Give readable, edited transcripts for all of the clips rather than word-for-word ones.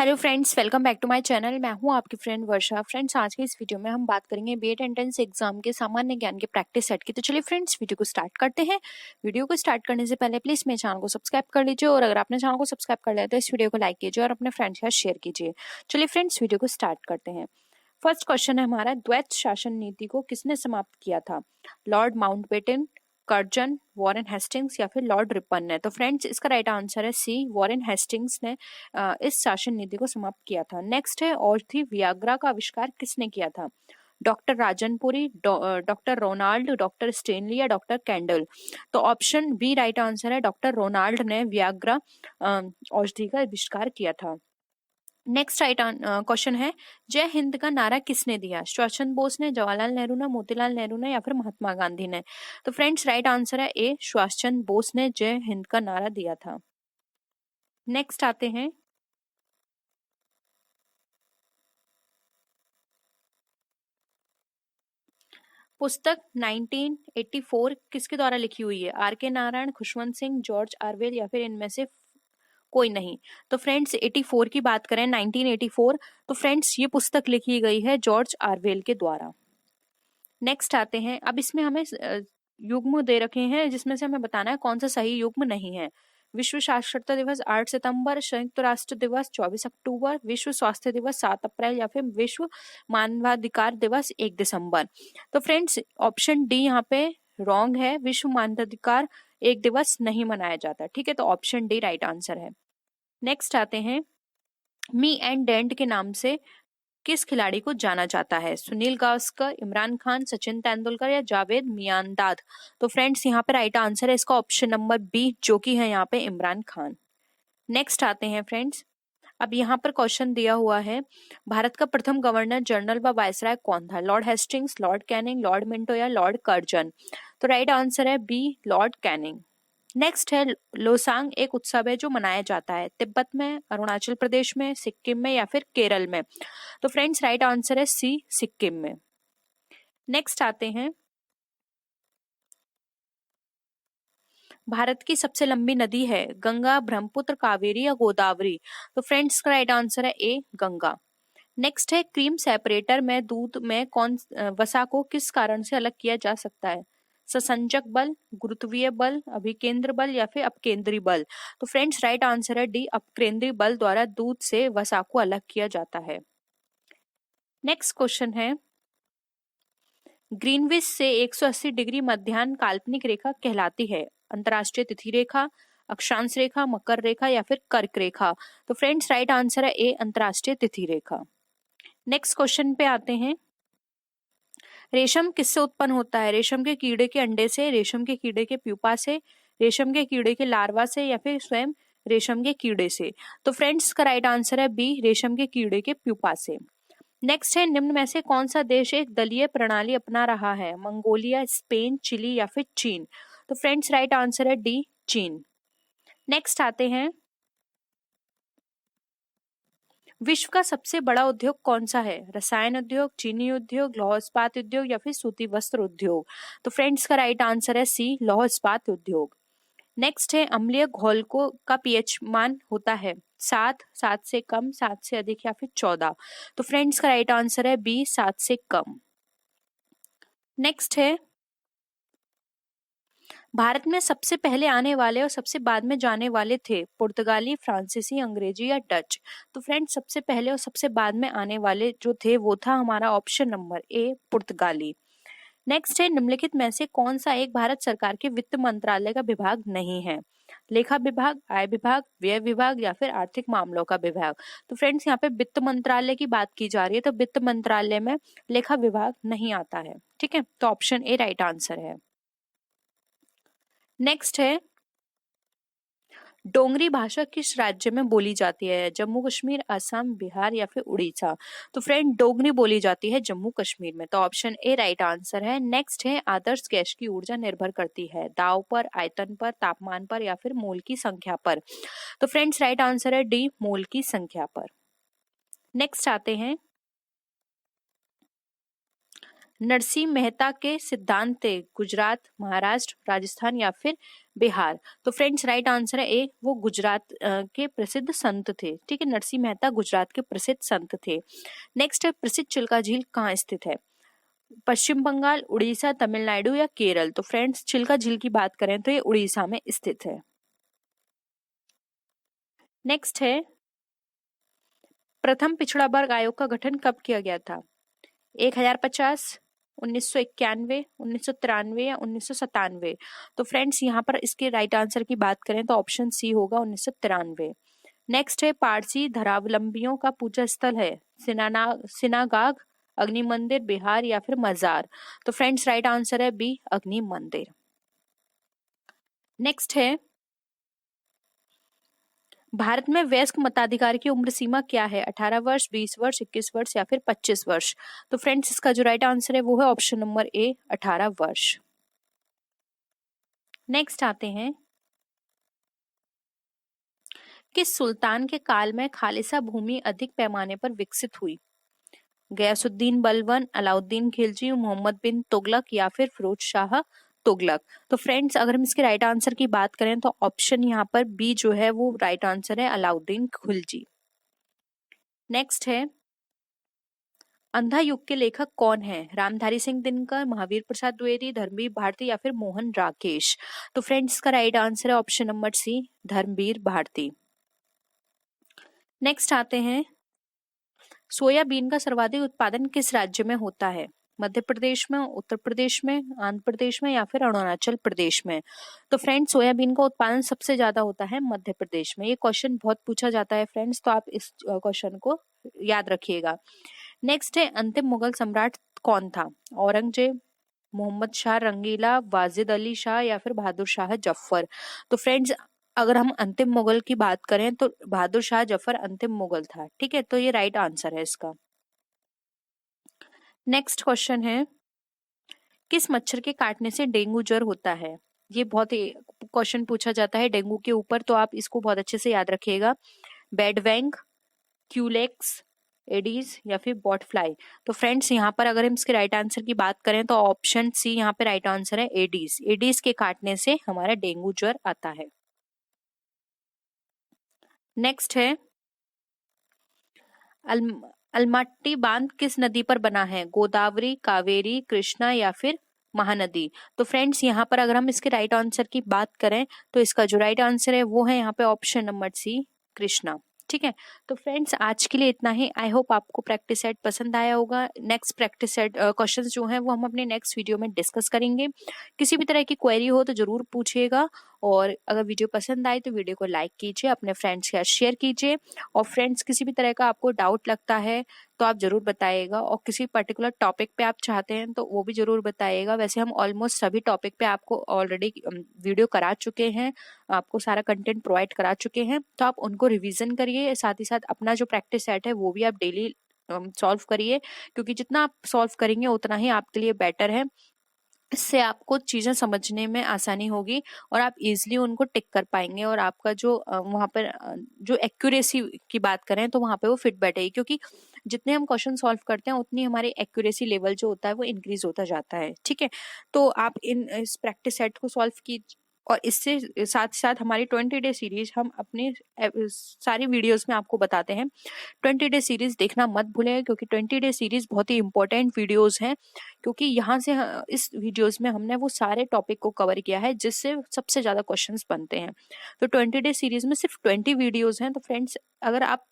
Hello friends, welcome back to my channel. मैं हूं आपकी फ्रेंड वर्षा। फ्रेंड्स, आज के इस वीडियो में हम बात करेंगे बीएड एंट्रेंस एग्जाम के सामान्य ज्ञान के प्रैक्टिस सेट की। तो चलिए फ्रेंड्स, वीडियो को स्टार्ट करते हैं। वीडियो को स्टार्ट करने से पहले प्लीज मेरे चैनल को सब्सक्राइब कर लीजिए, और अगर आपने चैनल को सब्सक्राइब कर लिया तो इस वीडियो को लाइक कीजिए और अपने फ्रेंड्स के साथ शेयर कीजिए। चलिए फ्रेंड्स, वीडियो को स्टार्ट करते हैं। फर्स्ट क्वेश्चन है हमारा, द्वैत शासन नीति को किसने समाप्त किया था? Lord Mountbatten, Curzon, Warren Hastings या फिर लॉर्ड रिपन ने? तो फ्रेंड्स, इसका राइट आंसर है सी, वॉरेन हेस्टिंग्स ने इस शासन नीति को समाप्त किया था। नेक्स्ट है, औषधि वियाग्रा का आविष्कार किसने किया था? Doctor Rajanpuri, doctor Ronald, doctor Stanley या डॉक्टर कैंडल? तो ऑप्शन बी राइट आंसर है, डॉक्टर रोनाल्ड ने वियाग्रा औषधि का आविष्कार किया था। नेक्स्ट राइट क्वेश्चन है, जय हिंद का नारा किसने दिया? सुभाष चंद्र बोस ने, जवाहरलाल नेहरू ने, मोतीलाल नेहरू ने या फिर महात्मा गांधी ने? तो फ्रेंड्स, राइट आंसर है ए, सुभाष चंद्र बोस ने जय हिंद का नारा दिया था। नेक्स्ट आते हैं, पुस्तक 1984 किसके द्वारा लिखी हुई है? आर के नारायण, खुशवंत सिंह, जॉर्ज आरवेल या फिर इनमें से कोई नहीं? तो फ्रेंड्स, 84 की बात करें, 1984, तो फ्रेंड्स ये पुस्तक लिखी गई है जॉर्ज आरवेल के द्वारा। नेक्स्ट आते हैं, अब इसमें हमें युग्म दे रखे हैं जिसमें से हमें बताना है कौन सा सही युग्म नहीं है। विश्व साक्षरता दिवस 8 सितंबर, संयुक्त राष्ट्र दिवस 24 अक्टूबर, विश्व स्वास्थ्य दिवस 7 अप्रैल या फिर विश्व मानवाधिकार दिवस 1 दिसंबर? तो फ्रेंड्स, ऑप्शन डी यहाँ पे रॉन्ग है, विश्व मानवाधिकार एक दिवस नहीं मनाया जाता। ठीक है, तो ऑप्शन डी राइट आंसर है। नेक्स्ट आते हैं, मी एंड डेंट के नाम से किस खिलाड़ी को जाना जाता है? सुनील गावस्कर, इमरान खान, सचिन तेंदुलकर या जावेद मियांदाद? तो फ्रेंड्स, यहाँ पे राइट आंसर है इसका ऑप्शन नंबर बी, जो कि है यहाँ पे इमरान खान। नेक्स्ट आते हैं फ्रेंड्स, अब यहाँ पर क्वेश्चन दिया हुआ है, भारत का प्रथम गवर्नर जनरल व वायसराय कौन था? Lord Hastings, Lord Canning, Lord Minto या लॉर्ड कर्जन? तो राइट आंसर है बी, लॉर्ड कैनिंग। नेक्स्ट है, लोसांग एक उत्सव है जो मनाया जाता है तिब्बत में, अरुणाचल प्रदेश में, सिक्किम में या फिर केरल में? तो फ्रेंड्स, राइट आंसर है सी, सिक्किम में। नेक्स्ट आते हैं, भारत की सबसे लंबी नदी है गंगा, ब्रह्मपुत्र, कावेरी या गोदावरी? तो फ्रेंड्स, का राइट आंसर है ए, गंगा। नेक्स्ट है, क्रीम सेपरेटर में दूध में कौन वसा को किस कारण से अलग किया जा सकता है? ससंजक बल, गुरुत्वीय बल, अभिकेंद्र बल या फिर अपकेंद्री बल? तो फ्रेंड्स, राइट आंसर है डी, अपकेंद्री बल द्वारा दूध से वसा को अलग किया जाता है। नेक्स्ट क्वेश्चन है, ग्रीनविच से 180 डिग्री मध्याह्न काल्पनिक रेखा कहलाती है? अंतरराष्ट्रीय तिथि रेखा, अक्षांश रेखा, मकर रेखा या फिर कर्क रेखा? तो फ्रेंड्स, राइट आंसर है ए, अंतरराष्ट्रीय तिथि रेखा। नेक्स्ट क्वेश्चन पे आते हैं, रेशम किससे उत्पन्न होता है? रेशम के कीड़े के अंडे से, रेशम के कीड़े के प्यूपा से, रेशम के कीड़े के लार्वा से या फिर स्वयं रेशम के कीड़े से? तो फ्रेंड्स, का राइट आंसर है बी, रेशम के कीड़े के प्यूपा से। नेक्स्ट है, निम्न में से कौन सा देश एक दलीय प्रणाली अपना रहा है? मंगोलिया, स्पेन, चिली या फिर चीन? तो फ्रेंड्स, राइट आंसर है डी, चीन। नेक्स्ट आते हैं, विश्व का सबसे बड़ा उद्योग कौन सा है? रसायन उद्योग, चीनी उद्योग, लौह इस्पात उद्योग या फिर सूती वस्त्र उद्योग? तो फ्रेंड्स, का राइट आंसर है सी, लौह इस्पात उद्योग। नेक्स्ट है, अम्लीय घोल को का पीएच मान होता है 7, 7 से कम, 7 से अधिक या फिर 14? तो फ्रेंड्स, का राइट आंसर है बी, 7 से कम। नेक्स्ट है, भारत में सबसे पहले आने वाले और सबसे बाद में जाने वाले थे पुर्तगाली, फ्रांसीसी, अंग्रेजी या डच? तो फ्रेंड्स, सबसे पहले और सबसे बाद में आने वाले जो थे वो था हमारा ऑप्शन नंबर ए, पुर्तगाली। नेक्स्ट है, निम्नलिखित में से कौन सा एक भारत सरकार के वित्त मंत्रालय का विभाग नहीं है? लेखा विभाग, आय विभाग, व्यय विभाग या फिर आर्थिक मामलों का विभाग? तो फ्रेंड्स, यहाँ पे वित्त मंत्रालय की बात की जा रही है, तो वित्त मंत्रालय में लेखा विभाग नहीं आता है। ठीक है, तो ऑप्शन ए राइट आंसर है। नेक्स्ट है, डोंगरी भाषा किस राज्य में बोली जाती है? जम्मू कश्मीर, असम, बिहार या फिर उड़ीसा? तो फ्रेंड, डोगरी बोली जाती है जम्मू कश्मीर में, तो ऑप्शन ए राइट आंसर है। नेक्स्ट है, आदर्श गैस की ऊर्जा निर्भर करती है दाब पर, आयतन पर, तापमान पर या फिर मोल की संख्या पर? तो फ्रेंड्स, राइट आंसर है डी, मोल की संख्या पर। नेक्स्ट आते हैं, नरसिंह मेहता के सिद्धांत थे गुजरात, महाराष्ट्र, राजस्थान या फिर बिहार। तो फ्रेंड्स राइट आंसर है ए, वो गुजरात के प्रसिद्ध संत थे। ठीक है, नरसिंह मेहता गुजरात के प्रसिद्ध संत थे। नेक्स्ट है, प्रसिद्ध चिल्का झील कहाँ स्थित है? पश्चिम बंगाल, उड़ीसा, तमिलनाडु या केरल। तो फ्रेंड्स चिल्का झील की बात करें तो ये उड़ीसा में स्थित है। नेक्स्ट है, प्रथम पिछड़ा वर्ग आयोग का गठन कब किया गया था? 1050, 1991, 1993 या 1997। तो फ्रेंड्स यहाँ पर इसके राइट आंसर की बात करें तो ऑप्शन सी होगा 1993। नेक्स्ट है, पारसी धर्मावलंबियों का पूजा स्थल है सिनागाग, अग्नि मंदिर, बिहार या फिर मजार। तो फ्रेंड्स राइट आंसर है बी, अग्नि मंदिर। नेक्स्ट है, भारत में वयस्क मताधिकार की उम्र सीमा क्या है? 18 वर्ष, 20 वर्ष, 21 वर्ष या फिर 25 वर्ष। तो फ्रेंड्स इसका जो राइट आंसर है वो है ऑप्शन नंबर ए, 18 वर्ष। नेक्स्ट आते हैं, किस सुल्तान के काल में खालिसा भूमि अधिक पैमाने पर विकसित हुई? गयासुद्दीन बलबन, अलाउद्दीन खिलजी, मोहम्मद बिन तुगलक या फिर फिरोज शाह तुगलक। तो फ्रेंड्स अगर हम इसके राइट आंसर की बात करें तो ऑप्शन यहाँ पर बी जो है वो राइट आंसर है, अलाउद्दीन खिलजी। नेक्स्ट है, अंधा युग के लेखक कौन है? रामधारी सिंह दिनकर, महावीर प्रसाद द्विवेदी, धर्मवीर भारती या फिर मोहन राकेश। तो फ्रेंड्स का राइट आंसर है option number C, Dharamvir Bharati. Next आते हैं, सोयाबीन का सर्वाधिक उत्पादन किस राज्य में होता है? मध्य प्रदेश में, उत्तर प्रदेश में, आंध्र प्रदेश में या फिर अरुणाचल प्रदेश में। तो फ्रेंड्स सोयाबीन का उत्पादन सबसे ज्यादा होता है मध्य प्रदेश में। ये क्वेश्चन बहुत पूछा जाता है फ्रेंड्स, तो आप इस क्वेश्चन को याद रखिएगा। नेक्स्ट है, अंतिम मुगल सम्राट कौन था? औरंगजेब, मोहम्मद शाह रंगीला, वाजिद अली शाह या फिर बहादुर शाह जफर। तो फ्रेंड्स अगर हम अंतिम मुगल की बात करें तो बहादुर शाह जफर अंतिम मुगल था। ठीक है, तो ये राइट आंसर है इसका। नेक्स्ट क्वेश्चन है, किस मच्छर के काटने से डेंगू ज्वर होता है? ये बहुत ही क्वेश्चन पूछा जाता है डेंगू के ऊपर, तो आप इसको बहुत अच्छे से याद रखिएगा। बेडवेंग, क्यूलेक्स, एडीज या फिर बॉटफ्लाई। तो फ्रेंड्स यहाँ पर अगर हम इसके राइट आंसर की बात करें तो ऑप्शन सी यहाँ पे राइट आंसर है, एडीज। एडीज के काटने से हमारा डेंगू ज्वर आता है। नेक्स्ट है, अलमट्टी बांध किस नदी पर बना है? गोदावरी, कावेरी, कृष्णा या फिर महानदी। तो फ्रेंड्स यहाँ पर अगर हम इसके राइट आंसर की बात करें तो इसका जो राइट आंसर है वो है यहाँ पे ऑप्शन नंबर सी, कृष्णा। ठीक है, तो फ्रेंड्स आज के लिए इतना ही। आई होप आपको प्रैक्टिस सेट पसंद आया होगा। नेक्स्ट प्रैक्टिस सेट क्वेश्चंस जो हैं वो हम अपने नेक्स्ट वीडियो में डिस्कस करेंगे। किसी भी तरह की क्वेरी हो तो जरूर पूछिएगा, और अगर वीडियो पसंद आए तो वीडियो को लाइक कीजिए, अपने फ्रेंड्स के साथ शेयर कीजिए। और फ्रेंड्स किसी भी तरह का आपको डाउट लगता है तो आप जरूर बताइएगा, और किसी पर्टिकुलर टॉपिक पे आप चाहते हैं तो वो भी जरूर बताइएगा। वैसे हम ऑलमोस्ट सभी टॉपिक पे आपको ऑलरेडी वीडियो करा चुके हैं, आपको सारा कंटेंट प्रोवाइड करा चुके हैं, तो आप उनको रिवीजन करिए। साथ ही साथ अपना जो प्रैक्टिस सेट है वो भी आप डेली सॉल्व करिए, क्योंकि जितना आप सॉल्व करेंगे उतना ही आपके लिए बेटर है। इससे आपको चीजें समझने में आसानी होगी और आप इजीली उनको टिक कर पाएंगे, और आपका जो वहां पर जो एक्यूरेसी की बात करें तो वहां पे वो फिट बैठेगी, क्योंकि जितने हम क्वेश्चन सॉल्व करते हैं उतनी हमारी एक्यूरेसी लेवल जो होता है वो इंक्रीज होता जाता है। ठीक है, तो आप इस प्रैक्टिस सेट को सॉल्व की, और इससे साथ साथ हमारी 20 डे सीरीज हम अपने सारी वीडियोस में आपको बताते हैं। 20 डे सीरीज देखना मत भूलें, क्योंकि 20 डे सीरीज बहुत ही इंपॉर्टेंट वीडियोस हैं, क्योंकि यहाँ से इस वीडियोस में हमने वो सारे टॉपिक को कवर किया है जिससे सबसे ज्यादा क्वेश्चंस बनते हैं। तो 20 डे सीरीज में सिर्फ 20 वीडियोस हैं। तो फ्रेंड्स अगर आप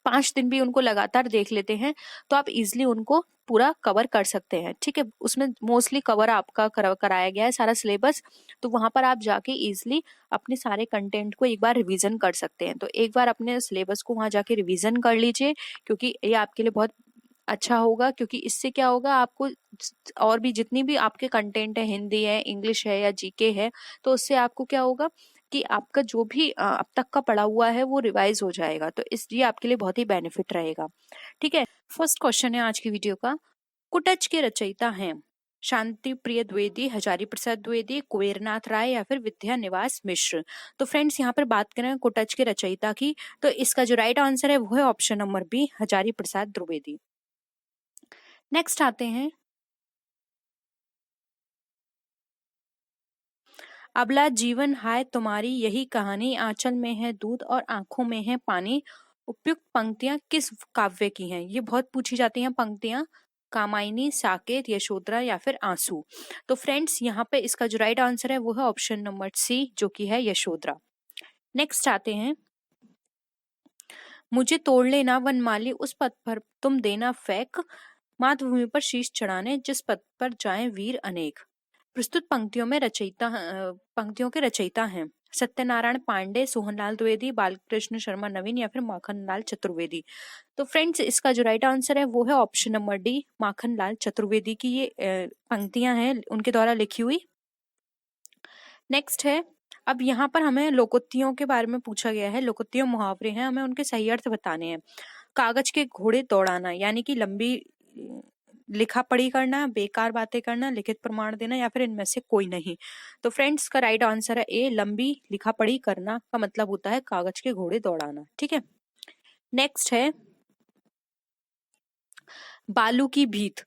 5 दिन भी उनको लगातार देख लेते हैं तो आप इजिली उनको पूरा कवर कर सकते हैं। ठीक है, उसमें मोस्टली कवर आपका कराया गया है सारा सिलेबस, तो वहां पर आप जाके इजिली अपने सारे कंटेंट को एक बार रिवीजन कर सकते हैं। तो एक बार अपने सिलेबस को वहां जाके रिवीजन कर लीजिए, क्योंकि ये आपके लिए बहुत अच्छा होगा। क्योंकि इससे क्या होगा, आपको और भी जितनी भी आपके कंटेंट है, हिंदी है, इंग्लिश है या जीके है, तो उससे आपको क्या होगा कि आपका जो भी अब तक का पढ़ा हुआ है वो रिवाइज हो जाएगा। तो इसलिए आपके लिए बहुत ही बेनिफिट रहेगा। ठीक है, फर्स्ट क्वेश्चन है आज की वीडियो का, कुटच के रचयिता हैं शांति प्रिय द्विवेदी, हजारी प्रसाद द्विवेदी, कुबेरनाथ राय या फिर विद्या निवास मिश्र। तो फ्रेंड्स यहाँ पर बात करें कुटच के रचयिता की, तो इसका जो राइट आंसर है वो है option number B, Hazari Prasad Dwivedi. Next आते हैं, अबला जीवन हाय तुम्हारी यही कहानी, आंचल में है दूध और आंखों में है पानी, उपयुक्त पंक्तियां किस काव्य की हैं? ये बहुत पूछी जाती हैं पंक्तियां, कामायनी, साकेत, यशोधरा या फिर आंसू। तो फ्रेंड्स यहाँ पे इसका जो राइट आंसर है वो है ऑप्शन नंबर सी, जो कि है यशोधरा। नेक्स्ट आते हैं, मुझे तोड़ लेना वनमाली उस पद पर तुम देना फेंक, मातृभूमि पर शीश चढ़ाने जिस पद पर जाएं वीर अनेक। प्रस्तुत पंक्तियों में पंक्तियों के रचयिता हैं सत्यनारायण पांडे, सोहनलाल द्विवेदी, बालकृष्ण शर्मा नवीन या फिर माखनलाल चतुर्वेदी। तो फ्रेंड्स इसका जो राइट आंसर है वो है option number D, Makhanlal Chaturvedi की ये पंक्तियां हैं उनके द्वारा लिखी हुई। नेक्स्ट है, अब यहाँ पर हमें लोकोक्तियों के बारे में पूछा गया है, लोकोक्तियों मुहावरे हैं, हमें उनके सही अर्थ बताने हैं। कागज के घोड़े दौड़ाना यानी कि लंबी लिखा पढ़ी करना, बेकार बातें करना, लिखित प्रमाण देना या फिर इनमें से कोई नहीं। तो फ्रेंड्स का राइट आंसर है ए, लंबी लिखा पढ़ी करना का मतलब होता है कागज के घोड़े दौड़ाना। ठीक है, नेक्स्ट है, बालू की भीत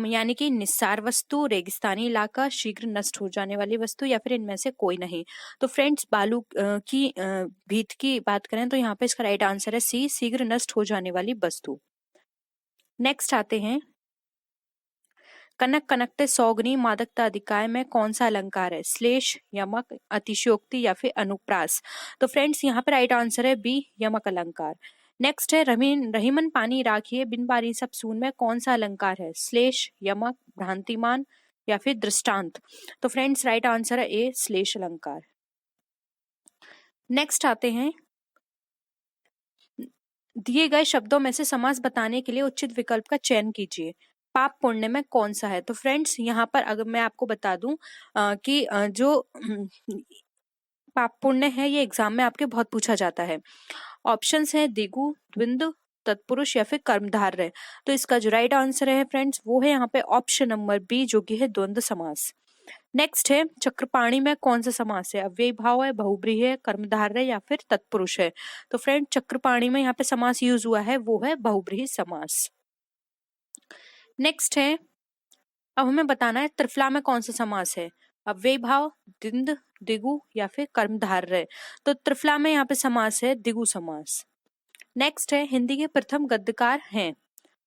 यानी कि निस्सार वस्तु, रेगिस्तानी इलाका, शीघ्र नष्ट हो जाने वाली वस्तु या फिर इनमें से कोई नहीं। तो फ्रेंड्स बालू की भीत की बात करें तो यहाँ पे इसका राइट आंसर है सी, शीघ्र नष्ट हो जाने वाली वस्तु। नेक्स्ट आते हैं, कनक कनकते सौगनी मादकता अधिकाय में कौन सा अलंकार है? श्लेष, यमक, अतिशयोक्ति या फिर अनुप्रास। तो फ्रेंड्स यहाँ पे राइट आंसर है बी, यमक अलंकार। नेक्स्ट है, रहीमन पानी राखिए बिन बारी सब सून में कौन सा अलंकार है? श्लेष, यमक, भ्रांतिमान या फिर दृष्टांत। तो फ्रेंड्स राइट आंसर है ए, श्लेष अलंकार। नेक्स्ट आते हैं, दिए गए शब्दों में से समास बताने के लिए उचित विकल्प का चयन कीजिए, पाप पुण्य में कौन सा है? तो फ्रेंड्स यहाँ पर अगर मैं आपको बता दूं कि जो पाप पुण्य है ये एग्जाम में आपके बहुत पूछा जाता है। ऑप्शंस है दिगु, द्विंद, तत्पुरुष या फिर कर्मधारय। तो इसका जो राइट आंसर है फ्रेंड्स वो है यहाँ पे ऑप्शन नंबर बी, जो कि है द्वंद्व समास। नेक्स्ट है, चक्रपाणी में कौन सा समास है? अव्ययी भाव है, बहुब्रीहि है, कर्मधारय या फिर तत्पुरुष है। तो फ्रेंड चक्रपाणी में यहाँ पे समास यूज हुआ है वो है बहुब्रीहि समास। नेक्स्ट है, अब हमें बताना है त्रिफला में कौन सा समास है? अव्ययी भाव, द्विंद, दिगु या फिर कर्मधारय। तो त्रिफला में यहाँ पे समास है दिगु समास। नेक्स्ट है, हिंदी के प्रथम गद्यकार हैं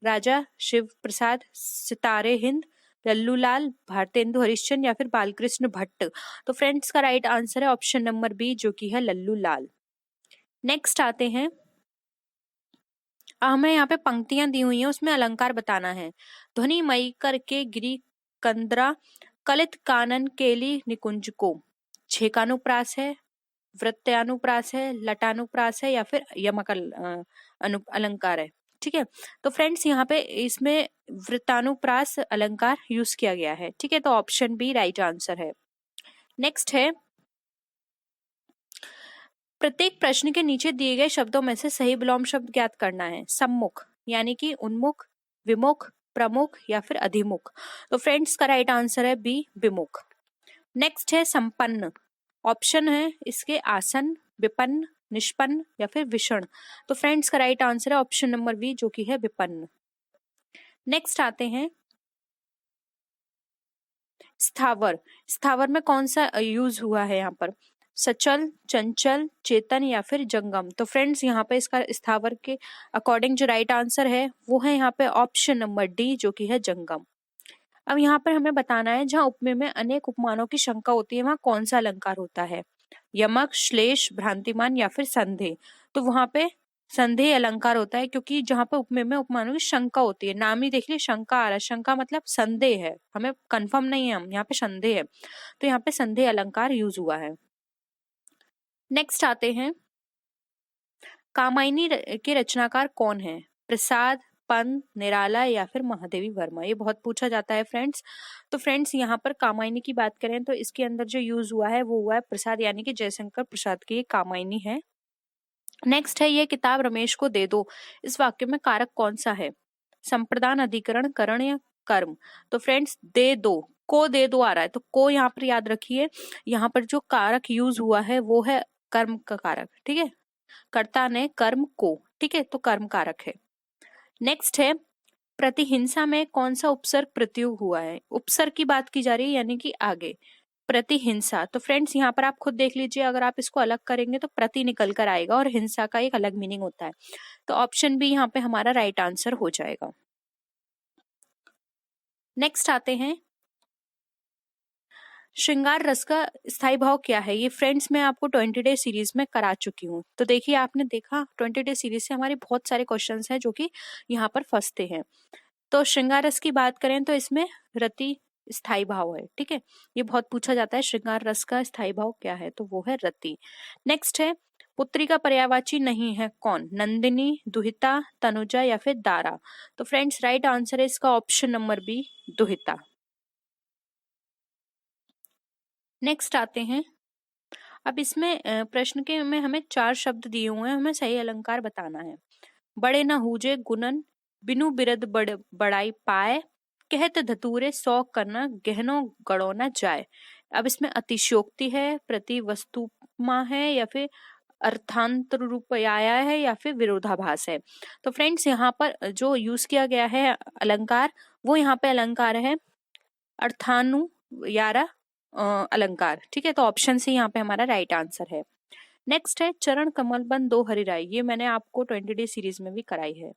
राजा शिव प्रसाद, सितारे हिंद, लल्लूलाल, भारतेंदु हरिश्चंद्र या फिर बालकृष्ण भट्ट। तो फ्रेंड्स का राइट आंसर है ऑप्शन नंबर बी, जो कि है लल्लूलाल। नेक्स्ट आते हैं, हमें यहाँ पे पंक्तियां दी हुई हैं उसमें अलंकार बताना है। ध्वनि मई करके गिरी कंदरा, कलित कानन केली निकुंज को। छेकानुप्रास है, वृत्तानुप्रास है, लटानुप्रास है या फिर यमक अलंकार है। ठीक है, तो फ्रेंड्स यहाँ पे इसमें वृत्तानुप्रास अलंकार यूज किया गया है। ठीक है, तो ऑप्शन बी राइट आंसर है। नेक्स्ट है, प्रत्येक प्रश्न के नीचे दिए गए शब्दों में से सही विलोम शब्द ज्ञात करना है। सम्मुख यानी कि उन्मुख, विमुख, प्रमुख या फिर अधिमुख। तो फ्रेंड्स का राइट आंसर है बी, विमुख। नेक्स्ट है, संपन्न ऑप्शन है इसके आसन, विपन्न, निष्पन्न या फिर विषण। तो फ्रेंड्स का राइट आंसर है ऑप्शन नंबर बी, जो कि है विपन्न। नेक्स्ट आते हैं, स्थावर। स्थावर में कौन सा यूज हुआ है यहाँ पर? सचल, चंचल, चेतन या फिर जंगम। तो फ्रेंड्स यहाँ पे इसका स्थावर के अकॉर्डिंग जो राइट आंसर है वो है यहाँ पे ऑप्शन नंबर डी, जो कि है जंगम। अब यहाँ पर हमें बताना है, जहाँ उपमेय में अनेक उपमानों की शंका होती है वहां कौन सा अलंकार होता है? यमक, श्लेष, भ्रांतिमान या फिर संदेह। तो वहां पे संदेह अलंकार होता है, क्योंकि जहां पे उपमेय में उपमानों की शंका होती है, नाम ही देख लिया शंका आ रहा है, शंका मतलब संदेह है, हमें कंफर्म नहीं है, हम यहाँ पे संदेह है, तो यहाँ पे संदेह अलंकार यूज हुआ है। नेक्स्ट आते हैं, कामायनी के रचनाकार कौन है? प्रसाद, पंत, निराला या फिर महादेवी वर्मा। ये बहुत पूछा जाता है फ्रेंड्स। तो फ्रेंड्स यहाँ पर कामायनी की बात करें तो इसके अंदर जो यूज हुआ है वो हुआ है प्रसाद, यानी कि जयशंकर प्रसाद की ये कामायनी है। नेक्स्ट है, ये किताब रमेश को दे दो, इस वाक्य में कारक कौन सा है? संप्रदान, अधिकरण, करण या कर्म। तो फ्रेंड्स दे दो, को दे दो आ रहा है, तो को यहाँ पर याद रखिए, यहाँ पर जो कारक यूज हुआ है वो है कर्म का कारक। ठीक है, कर्ता ने कर्म को, ठीक है, तो कर्म कारक है। नेक्स्ट है, प्रतिहिंसा में कौन सा उपसर्ग प्रत्युग हुआ है? उपसर्ग की बात की जा रही है, यानी कि आगे। प्रतिहिंसा, तो फ्रेंड्स यहाँ पर आप खुद देख लीजिए, अगर आप इसको अलग करेंगे तो प्रति निकल कर आएगा और हिंसा का एक अलग मीनिंग होता है। तो ऑप्शन बी यहाँ पे हमारा राइट आंसर हो जाएगा। नेक्स्ट आते हैं, श्रृंगार रस का स्थायी भाव क्या है? ये फ्रेंड्स मैं आपको 20 डे सीरीज में करा चुकी हूँ। तो देखिए, आपने देखा 20 डे सीरीज से हमारे बहुत सारे क्वेश्चंस हैं जो कि यहाँ पर फंसते हैं। तो श्रृंगार रस की बात करें तो इसमें रति स्थायी भाव है, ठीक है। ये बहुत पूछा जाता है, श्रृंगार रस का स्थायी भाव क्या है? तो वो है रति। नेक्स्ट है, पुत्री का पर्यायवाची नहीं है कौन? नंदिनी, दुहिता, तनुजा या फिर दारा? तो फ्रेंड्स राइट आंसर है इसका ऑप्शन नंबर बी, दुहिता। नेक्स्ट आते हैं, अब इसमें प्रश्न के में हमें 4 शब्द दिए हुए हैं, हमें सही अलंकार बताना है। बड़े न हूजे गुणन, बिनु बिरद बड़ाई पाए, कहत धतूरे 100 करना, गहनो गड़ो न जाए। अब इसमें अतिशयोक्ति है, प्रति वस्तुमा है, या फिर अर्थांतर रूपया है, या फिर विरोधाभास है। तो फ्रेंड्स यहाँ पर जो यूज किया गया है अलंकार, वो यहाँ पे अलंकार है अर्थानु यारा अलंकार, ठीक है। तो ऑप्शन सी यहाँ पे हमारा राइट आंसर है। नेक्स्ट है, चरण कमल बन दो हरिराई, ये मैंने आपको 20 डे सीरीज में भी कराई है।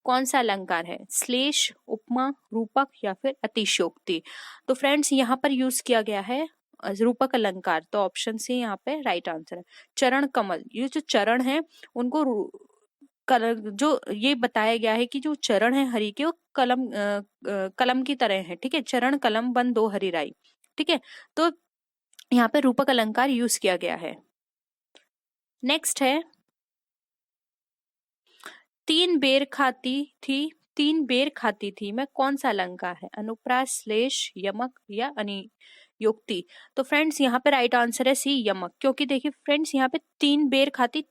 कौन सा अलंकार है? श्लेष, उपमा, रूपक या फिर अतिशयोक्ति? तो फ्रेंड्स यहाँ पर यूज किया गया है रूपक अलंकार, तो ऑप्शन सी यहाँ पे राइट आंसर है। चरण कमल, ये जो चरण है उनको जो ये बताया गया है कि जो चरण है हरि के, वो कलम की तरह है, ठीक है। चरण कलम बन दो हरिराई, ठीक है। तो यहाँ पे रूपक अलंकार यूज किया गया है। नेक्स्ट है, तीन बेर खाती थी मैं, कौन सा अलंकार है? अनुप्रास, श्लेष, यमक या अनियोक्ति? तो फ्रेंड्स यहाँ पे राइट आंसर है सी, यमक। क्योंकि देखिए फ्रेंड्स, यहाँ पे तीन बेर खाती,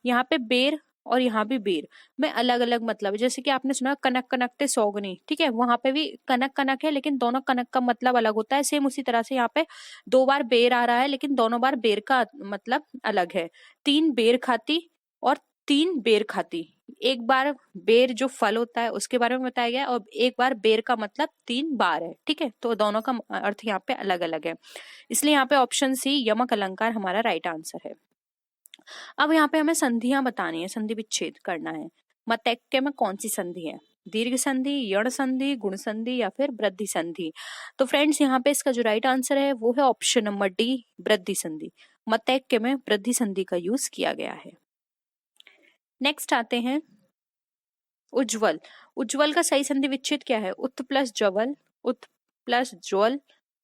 यहाँ पे बेर और यहाँ भी बेर में अलग अलग मतलब है। जैसे कि आपने सुना कनक कनकते सौगनी, ठीक है, वहां पे भी कनक कनक है, लेकिन दोनों कनक का मतलब अलग होता है। सेम उसी तरह से यहाँ पे 2 बार बेर आ रहा है, लेकिन दोनों बार बेर का मतलब अलग है। तीन बेर खाती और तीन बेर खाती, एक बार बेर जो फल होता है उसके बारे में बताया गया है, और एक बार बेर का मतलब 3 बार है, ठीक है। तो दोनों का अर्थ यहाँ पे अलग अलग है, इसलिए यहाँ पे ऑप्शन सी यमक अलंकार हमारा राइट आंसर है। अब यहाँ पे हमें संधियां बतानी है, संधि विच्छेद करना है। मतैक्य में कौन सी संधि है? दीर्घ संधि, यण संधि, गुण संधि या फिर वृद्धि संधि? तो फ्रेंड्स यहाँ पे इसका जो राइट आंसर है वो है ऑप्शन नंबर डी, वृद्धि संधि। मतैक्य में वृद्धि संधि का यूज किया गया है। नेक्स्ट आते हैं, उज्ज्वल। उज्ज्वल का सही संधि विच्छेद क्या है? उत प्लस जवल, उत प्लस ज्वल,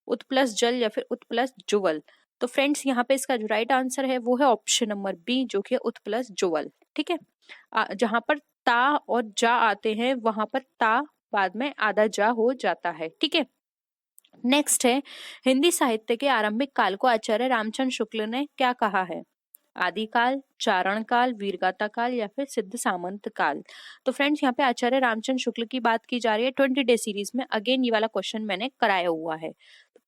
उत प्लस जल या फिर उत प्लस जुवल? तो फ्रेंड्स यहाँ पे इसका जो राइट आंसर है वो है ऑप्शन नंबर बी, जो कि उत प्लस जुवल, ठीक है। जहां पर ता और जा आते हैं वहां पर ता बाद में आधा जा हो जाता है, ठीक है। नेक्स्ट है, हिंदी साहित्य के आरंभिक काल को आचार्य रामचंद्र शुक्ल ने क्या कहा है? आदिकाल, चारण काल, वीरगाथा काल या फिर सिद्ध सामंत काल? तो फ्रेंड्स यहाँ पे आचार्य रामचंद्र शुक्ल की बात की जा रही है 20 डे सीरीज में। अगेन ये वाला क्वेश्चन मैंने कराया हुआ है,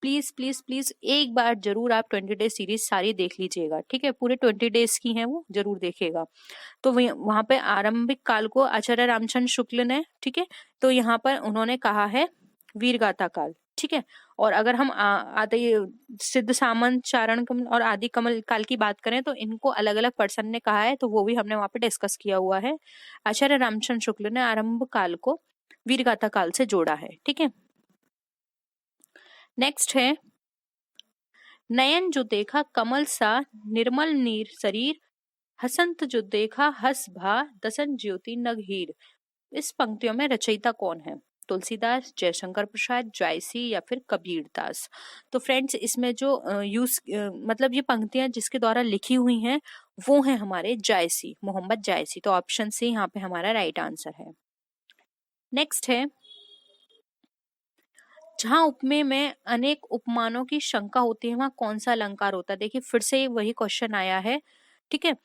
प्लीज प्लीज प्लीज एक बार जरूर आप 20 डे सीरीज सारी देख लीजिएगा, ठीक है। पूरे 20 डेज की है वो, जरूर देखिएगा। तो वहां पे आरंभिक काल को आचार्य रामचंद्र शुक्ल ने, ठीक है, तो यहाँ पर उन्होंने कहा है वीरगाथा काल, ठीक है। और अगर हम आदि सिद्ध सामंत, चारण कमल और आदि कमल काल की बात करें तो इनको अलग अलग पर्सन ने कहा है, तो वो भी हमने वहां पे डिस्कस किया हुआ है। आचार्य रामचंद्र शुक्ल ने आरंभ काल को वीरगाथा काल से जोड़ा है, ठीक है। नेक्स्ट है, नयन जो देखा कमल सा निर्मल नीर शरीर, हसंत जो देखा हस भा दसन ज्योति नगहीर? इस पंक्तियों में रचयिता कौन है? तुलसीदास, जयशंकर प्रसाद, जायसी या फिर कबीरदास? तो फ्रेंड्स इसमें जो मतलब ये पंक्तियां जिसके द्वारा लिखी हुई हैं वो है हमारे जायसी, मोहम्मद जायसी। तो ऑप्शन सी यहाँ पे हमारा राइट आंसर है। नेक्स्ट है, जहां उपमेय में अनेक उपमानों की शंका होती है वहां कौन सा अलंकार होता है? देखिए फिर से वही क्वेश्चन आया है, ठीक है।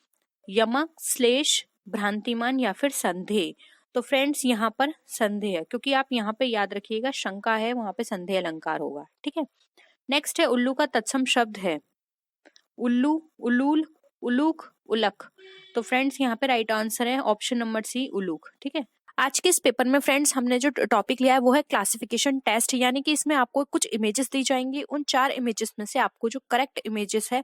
यमक, श्लेष, भ्रांतिमान या फिर संदेह? तो फ्रेंड्स यहाँ पर संदेह है, क्योंकि आप यहाँ पे याद रखिएगा शंका है, वहां पे संदेह अलंकार होगा, ठीक है। नेक्स्ट है, उल्लू का तत्सम शब्द है उल्लू, उलूल, उलूक, उलक? तो फ्रेंड्स यहाँ पे राइट आंसर है ऑप्शन नंबर सी, उलूक, ठीक है। आज के इस पेपर में फ्रेंड्स हमने जो टॉपिक लिया है वो है क्लासिफिकेशन टेस्ट, यानी कि इसमें आपको कुछ इमेजेस दी जाएंगी। उन 4 इमेजेस में से आपको जो करेक्ट इमेजेस है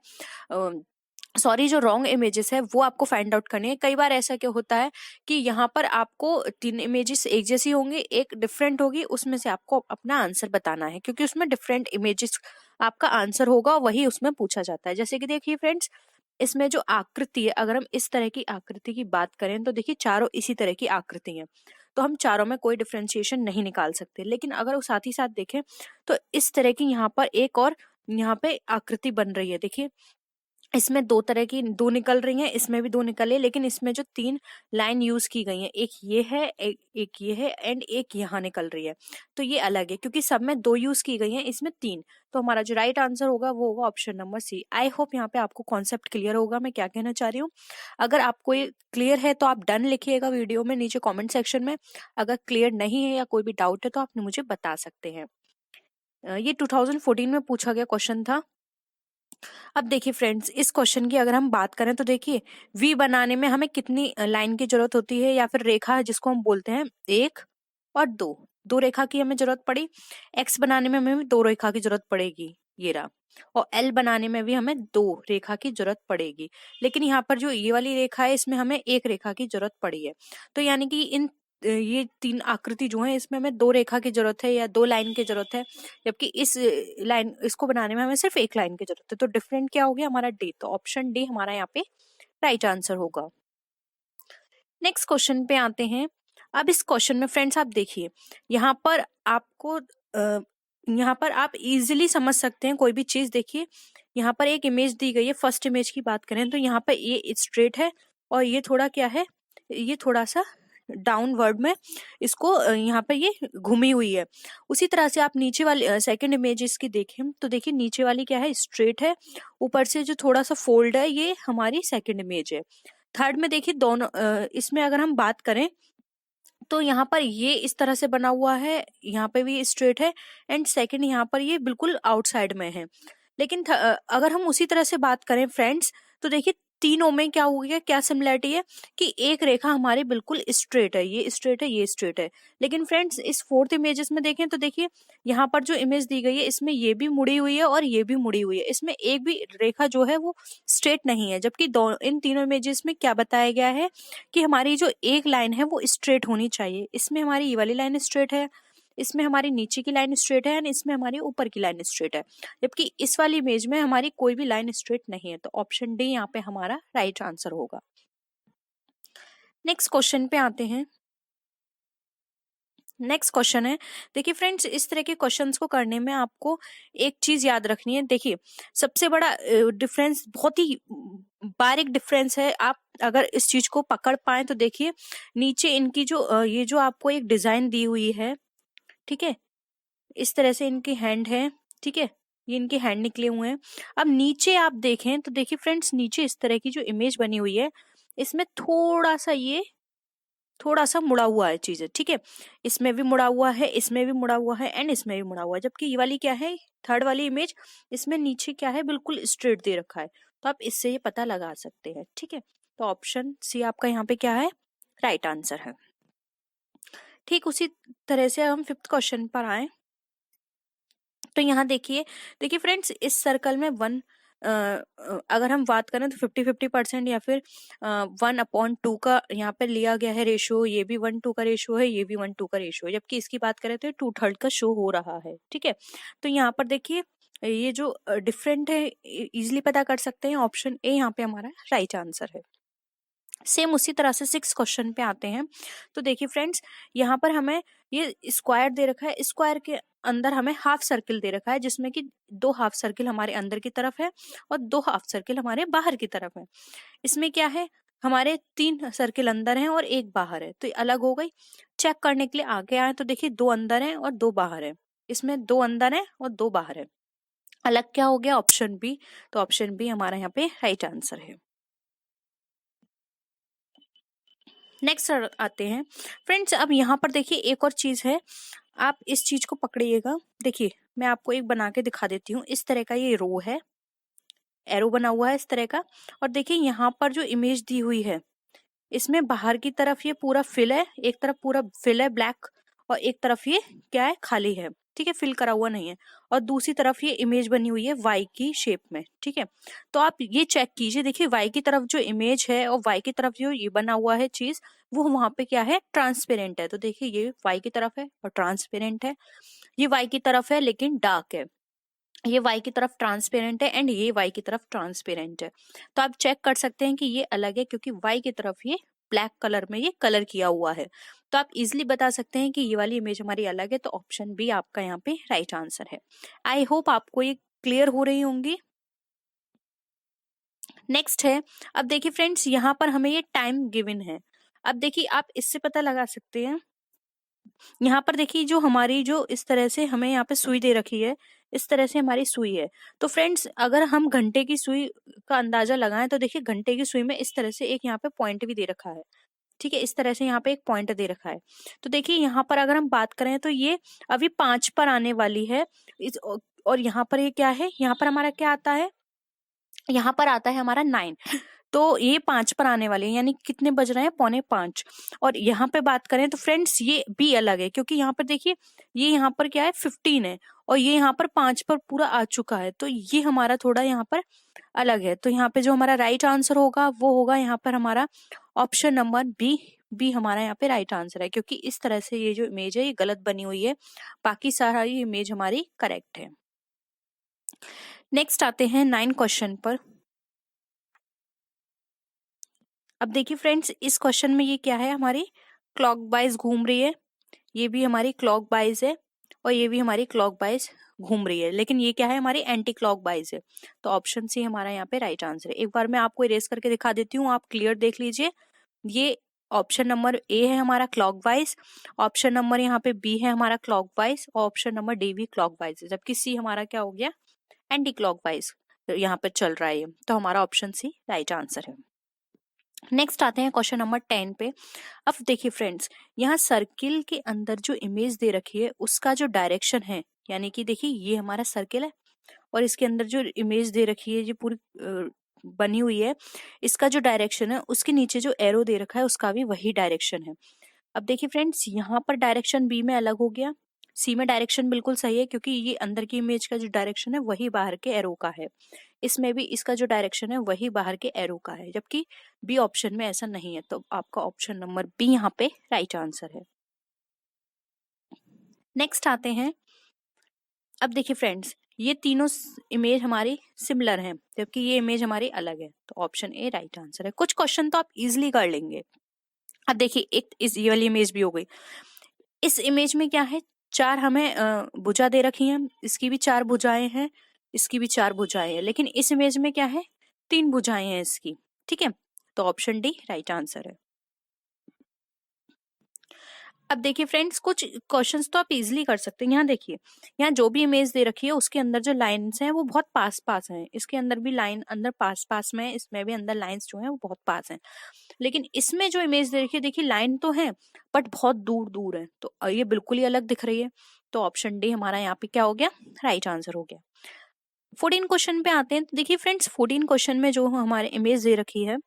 सॉरी जो रॉन्ग इमेजेस है वो आपको फाइंड आउट करनी है। कई बार ऐसा क्या होता है कि यहाँ पर आपको 3 इमेजेस एक जैसी होंगी, एक डिफरेंट होगी, उसमें से आपको अपना आंसर बताना है, क्योंकि उसमें डिफरेंट इमेजेस आपका आंसर होगा, वही उसमें पूछा जाता है। जैसे कि देखिए फ्रेंड्स, इसमें जो आकृति है, अगर हम इस तरह की आकृति की बात करें तो देखिए चारों इसी तरह की आकृति हैं, तो हम चारों में कोई डिफ्रेंशिएशन नहीं निकाल सकते। लेकिन अगर वो साथ ही साथ देखें तो इस तरह की यहाँ पर एक और यहाँ पे आकृति बन रही है। देखिए इसमें 2 तरह की 2 निकल रही हैं, इसमें भी 2 निकल है, लेकिन इसमें जो 3 लाइन यूज की गई हैं, एक ये है, एक ये है एंड एक यहाँ निकल रही है, तो ये अलग है क्योंकि सब में 2 यूज की गई हैं, इसमें 3। तो हमारा जो राइट आंसर होगा वो होगा option number C. I hope यहाँ पे आपको कॉन्सेप्ट क्लियर होगा मैं क्या कहना चाह रही हूँ। अगर आपको ये क्लियर है तो आप डन लिखिएगा वीडियो में नीचे कॉमेंट सेक्शन में। अगर क्लियर नहीं है या कोई भी डाउट है तो आप मुझे बता सकते हैं। ये 2014 में पूछा गया क्वेश्चन था। अब देखिए फ्रेंड्स, इस क्वेश्चन की अगर हम बात करें तो देखिए वी बनाने में हमें कितनी लाइन की जरूरत होती है, या फिर रेखा जिसको हम बोलते हैं 1 और 2, 2 रेखा की हमें जरूरत पड़ी। एक्स बनाने में हमें 2 रेखा की जरूरत पड़ेगी, ये रहा। और एल बनाने में भी हमें 2 रेखा की जरूरत पड़ेगी। लेकिन यहाँ पर जो ये वाली रेखा है इसमें हमें 1 रेखा की जरूरत पड़ी है। तो यानी कि ये 3 आकृति जो है इसमें हमें 2 रेखा की जरूरत है या 2 लाइन की जरूरत है, जबकि इस लाइन इसको बनाने में हमें सिर्फ 1 लाइन की जरूरत है। तो डिफरेंट क्या हो गया हमारा डी, तो ऑप्शन डी हमारा यहाँ पे राइट आंसर होगा। नेक्स्ट क्वेश्चन पे आते हैं। अब इस क्वेश्चन में फ्रेंड्स आप देखिए, यहाँ पर आपको यहाँ पर आप इजीली समझ सकते हैं कोई भी चीज। देखिए यहाँ पर एक इमेज दी गई है, फर्स्ट इमेज की बात करें तो यहाँ पर ये स्ट्रेट है और ये थोड़ा क्या है, ये थोड़ा सा डाउनवर्ड में इसको यहाँ पे ये घूमी हुई है। उसी तरह से आप नीचे वाली सेकंड इमेज इसकी देखें तो देखिए नीचे वाली क्या है, स्ट्रेट है, ऊपर से जो थोड़ा सा फोल्ड है ये हमारी सेकंड इमेज है। थर्ड में देखिए दोनों इसमें अगर हम बात करें तो यहाँ पर ये इस तरह से बना हुआ है, यहाँ पे भी स्ट्रेट है एंड सेकंड यहाँ पर ये बिल्कुल आउटसाइड में है। लेकिन अगर हम उसी तरह से बात करें फ्रेंड्स तो देखिए तीनों में क्या हो गया, क्या सिमिलरिटी है कि एक रेखा हमारी बिल्कुल स्ट्रेट है, ये स्ट्रेट है, ये स्ट्रेट है। लेकिन फ्रेंड्स इस फोर्थ इमेजेस में देखें तो देखिए यहाँ पर जो इमेज दी गई है इसमें ये भी मुड़ी हुई है और ये भी मुड़ी हुई है, इसमें एक भी रेखा जो है वो स्ट्रेट नहीं है। जबकि इन तीनों इमेजेस में क्या बताया गया है कि हमारी जो एक लाइन है वो स्ट्रेट होनी चाहिए। इसमें हमारी ये वाली लाइन स्ट्रेट है, इसमें हमारी नीचे की लाइन स्ट्रेट है एंड इसमें हमारी ऊपर की लाइन स्ट्रेट है, जबकि इस वाली इमेज में हमारी कोई भी लाइन स्ट्रेट नहीं है। तो ऑप्शन डी यहाँ पे हमारा राइट आंसर होगा। नेक्स्ट क्वेश्चन पे आते हैं। नेक्स्ट क्वेश्चन है, देखिए फ्रेंड्स इस तरह के क्वेश्चंस को करने में आपको एक चीज याद रखनी है। देखिए सबसे बड़ा डिफरेंस, बहुत ही बारीक डिफरेंस है, आप अगर इस चीज को पकड़ पाए तो देखिए नीचे इनकी जो ये जो आपको एक डिजाइन दी हुई है, ठीक है, इस तरह से इनकी हैंड है, ठीक है, ये इनके हैंड निकले हुए हैं। अब नीचे आप देखें तो देखिए फ्रेंड्स नीचे इस तरह की जो इमेज बनी हुई है इसमें थोड़ा सा ये थोड़ा सा मुड़ा हुआ है चीजें, ठीक है, इसमें भी मुड़ा हुआ है, इसमें भी मुड़ा हुआ है एंड इसमें भी मुड़ा हुआ है। जबकि ये वाली क्या है, थर्ड वाली इमेज, इसमें नीचे क्या है, बिल्कुल स्ट्रेट दे रखा है। तो आप इससे ये पता लगा सकते हैं, ठीक है। तो ऑप्शन सी आपका यहाँ पे क्या है, राइट आंसर है। ठीक उसी तरह से हम फिफ्थ क्वेश्चन पर आए तो यहाँ देखिए, देखिए फ्रेंड्स इस सर्कल में अगर हम बात करें तो 50-50% या फिर 1/2 का यहाँ पे लिया गया है रेशो, ये भी 1:2 का रेशो है, ये भी 1:2 का रेशो है। जबकि इसकी बात करें तो 2/3 का शो हो रहा है, ठीक है। तो यहाँ पर देखिए ये जो डिफरेंट है इजिली पता कर सकते हैं, ऑप्शन ए यहाँ पे हमारा राइट आंसर है। सेम उसी तरह से 6 क्वेश्चन पे आते हैं। तो देखिए फ्रेंड्स यहाँ पर हमें ये स्क्वायर दे रखा है, स्क्वायर के अंदर हमें हाफ सर्किल दे रखा है जिसमें कि 2 हाफ सर्किल हमारे अंदर की तरफ है और 2 हाफ सर्किल हमारे बाहर की तरफ है। इसमें क्या है, हमारे 3 सर्किल अंदर हैं और 1 बाहर है, तो ये अलग हो गई। चेक करने के लिए आगे आए तो देखिए 2 अंदर हैं और 2 बाहर है, इसमें 2 अंदर हैं और 2 बाहर है, अलग क्या हो गया, ऑप्शन बी। तो ऑप्शन बी हमारा यहाँ पे राइट आंसर है। नेक्स्ट आते हैं फ्रेंड्स। अब यहाँ पर देखिए एक और चीज है, आप इस चीज को पकड़िएगा। देखिए मैं आपको एक बना के दिखा देती हूँ। इस तरह का ये रो है, एरो बना हुआ है इस तरह का, और देखिए यहाँ पर जो इमेज दी हुई है इसमें बाहर की तरफ ये पूरा फिल है, एक तरफ पूरा फिल है ब्लैक, और एक तरफ ये क्या है, खाली है, ठीक है, फिल करा हुआ नहीं है। और दूसरी तरफ ये इमेज बनी हुई है वाई की शेप में, ठीक है। तो आप ये चेक कीजिए, देखिए वाई की तरफ जो इमेज है और वाई की तरफ जो ये बना हुआ है चीज, वो वहां पे क्या है, ट्रांसपेरेंट है। तो देखिए ये वाई की तरफ है और ट्रांसपेरेंट है, ये वाई की तरफ है लेकिन डार्क है, ये वाई की तरफ ट्रांसपेरेंट है, एंड ये वाई की तरफ ट्रांसपेरेंट है। तो आप चेक कर सकते हैं कि ये अलग है, क्योंकि वाई की तरफ ये ब्लैक कलर में ये कलर किया हुआ है। तो आप इजिली बता सकते हैं कि ये वाली इमेज हमारी अलग है, तो ऑप्शन बी आपका यहाँ पे राइट आंसर है। आई होप आपको ये क्लियर हो रही होंगी। नेक्स्ट है, अब देखिए फ्रेंड्स, यहाँ पर हमें ये टाइम गिवन है। अब देखिए आप इससे पता लगा सकते हैं, यहाँ पर देखिए जो हमारी जो इस तरह से हमें यहाँ पे सुई दे रखी है, इस तरह से हमारी सुई है। तो फ्रेंड्स अगर हम घंटे की सुई का अंदाजा लगाएं, तो देखिए घंटे की सुई में इस तरह से एक यहाँ पे पॉइंट भी दे रखा है, ठीक है, इस तरह से यहाँ पे एक पॉइंट दे रखा है। तो देखिए यहाँ पर अगर हम बात करें तो ये अभी 5 पर आने वाली है, और यहाँ पर ये क्या है, यहाँ पर हमारा क्या आता है, यहाँ पर आता है हमारा 9। तो ये 5 पर आने वाले हैं, यानी कितने बज रहे हैं, 4:45। और यहाँ पे बात करें तो फ्रेंड्स ये भी अलग है, क्योंकि यहाँ पर देखिए ये यहाँ पर क्या है, 15 है, और ये यहाँ पर 5 पर पूरा आ चुका है। तो ये हमारा थोड़ा यहाँ पर अलग है। तो यहाँ पे जो हमारा राइट आंसर होगा वो होगा यहाँ पर हमारा ऑप्शन नंबर बी। बी हमारा यहाँ पे राइट आंसर है, क्योंकि इस तरह से ये जो इमेज है ये गलत बनी हुई है, बाकी सारा ये इमेज हमारी करेक्ट है। नेक्स्ट आते हैं 9 क्वेश्चन पर। अब देखिए फ्रेंड्स, इस क्वेश्चन में ये क्या है, हमारी क्लॉकवाइज घूम रही है, ये भी हमारी क्लॉकवाइज है, और ये भी हमारी क्लॉकवाइज घूम रही है, लेकिन ये क्या है, हमारी एंटी क्लॉकवाइज है। तो ऑप्शन सी हमारा यहाँ पे राइट आंसर है। एक बार मैं आपको इरेज करके दिखा देती हूँ, आप क्लियर देख लीजिए। ये ऑप्शन नंबर ए है हमारा क्लॉकवाइज, ऑप्शन नंबर यहाँ पे बी है हमारा क्लॉकवाइज, और ऑप्शन नंबर डी भी क्लॉकवाइज है, जबकि सी हमारा क्या हो गया, एंटी क्लॉकवाइज यहाँ पे चल रहा है ये। तो हमारा ऑप्शन सी राइट आंसर है। नेक्स्ट आते हैं क्वेश्चन नंबर 10 पे। अब देखिए फ्रेंड्स, यहाँ सर्किल के अंदर जो इमेज दे रखी है उसका जो डायरेक्शन है, यानी कि देखिए ये हमारा सर्किल है, और इसके अंदर जो इमेज दे रखी है ये पूरी बनी हुई है, इसका जो डायरेक्शन है उसके नीचे जो एरो दे रखा है उसका भी वही डायरेक्शन है। अब देखिए फ्रेंड्स, यहाँ पर डायरेक्शन बी में अलग हो गया, सी में डायरेक्शन बिल्कुल सही है, क्योंकि ये अंदर की इमेज का जो डायरेक्शन है वही बाहर के एरो का है। इसमें भी इसका जो डायरेक्शन है वही बाहर के एरो का है, जबकि बी ऑप्शन में ऐसा नहीं है। तो आपका ऑप्शन नंबर बी यहाँ पे राइट आंसर है। नेक्स्ट आते हैं, अब देखिए फ्रेंड्स, ये तीनों इमेज हमारी सिमिलर हैं, जबकि ये इमेज हमारी अलग है। तो ऑप्शन ए राइट आंसर है। कुछ क्वेश्चन तो आप इजिली कर लेंगे। अब देखिए, एक इस ये वाली इमेज भी हो गई। इस इमेज में क्या है, 4 हमें भुजा दे रखी हैं, इसकी भी 4 भुजाएं हैं, इसकी भी 4 भुजाएं हैं, लेकिन इस इमेज में क्या है, 3 भुजाएं हैं इसकी, ठीक है। तो ऑप्शन डी राइट आंसर है। अब देखिए फ्रेंड्स, कुछ क्वेश्चंस तो आप इजीली कर सकते हैं। यहाँ देखिए, यहाँ जो भी इमेज दे रखी है उसके अंदर जो लाइंस हैं वो बहुत पास पास हैं, इसके अंदर भी लाइन अंदर पास पास में है, इसमें भी अंदर लाइंस जो हैं वो बहुत पास हैं। लेकिन इसमें जो इमेज दे रखी है, देखिए लाइन तो है बट बहुत दूर दूर है, तो ये बिल्कुल ही अलग दिख रही है। तो ऑप्शन डी हमारा यहाँ पे क्या हो गया, राइट आंसर हो गया। 14 क्वेश्चन पे आते हैं। तो देखिए फ्रेंड्स, 14 क्वेश्चन में जो हमारे इमेज दे रखी है,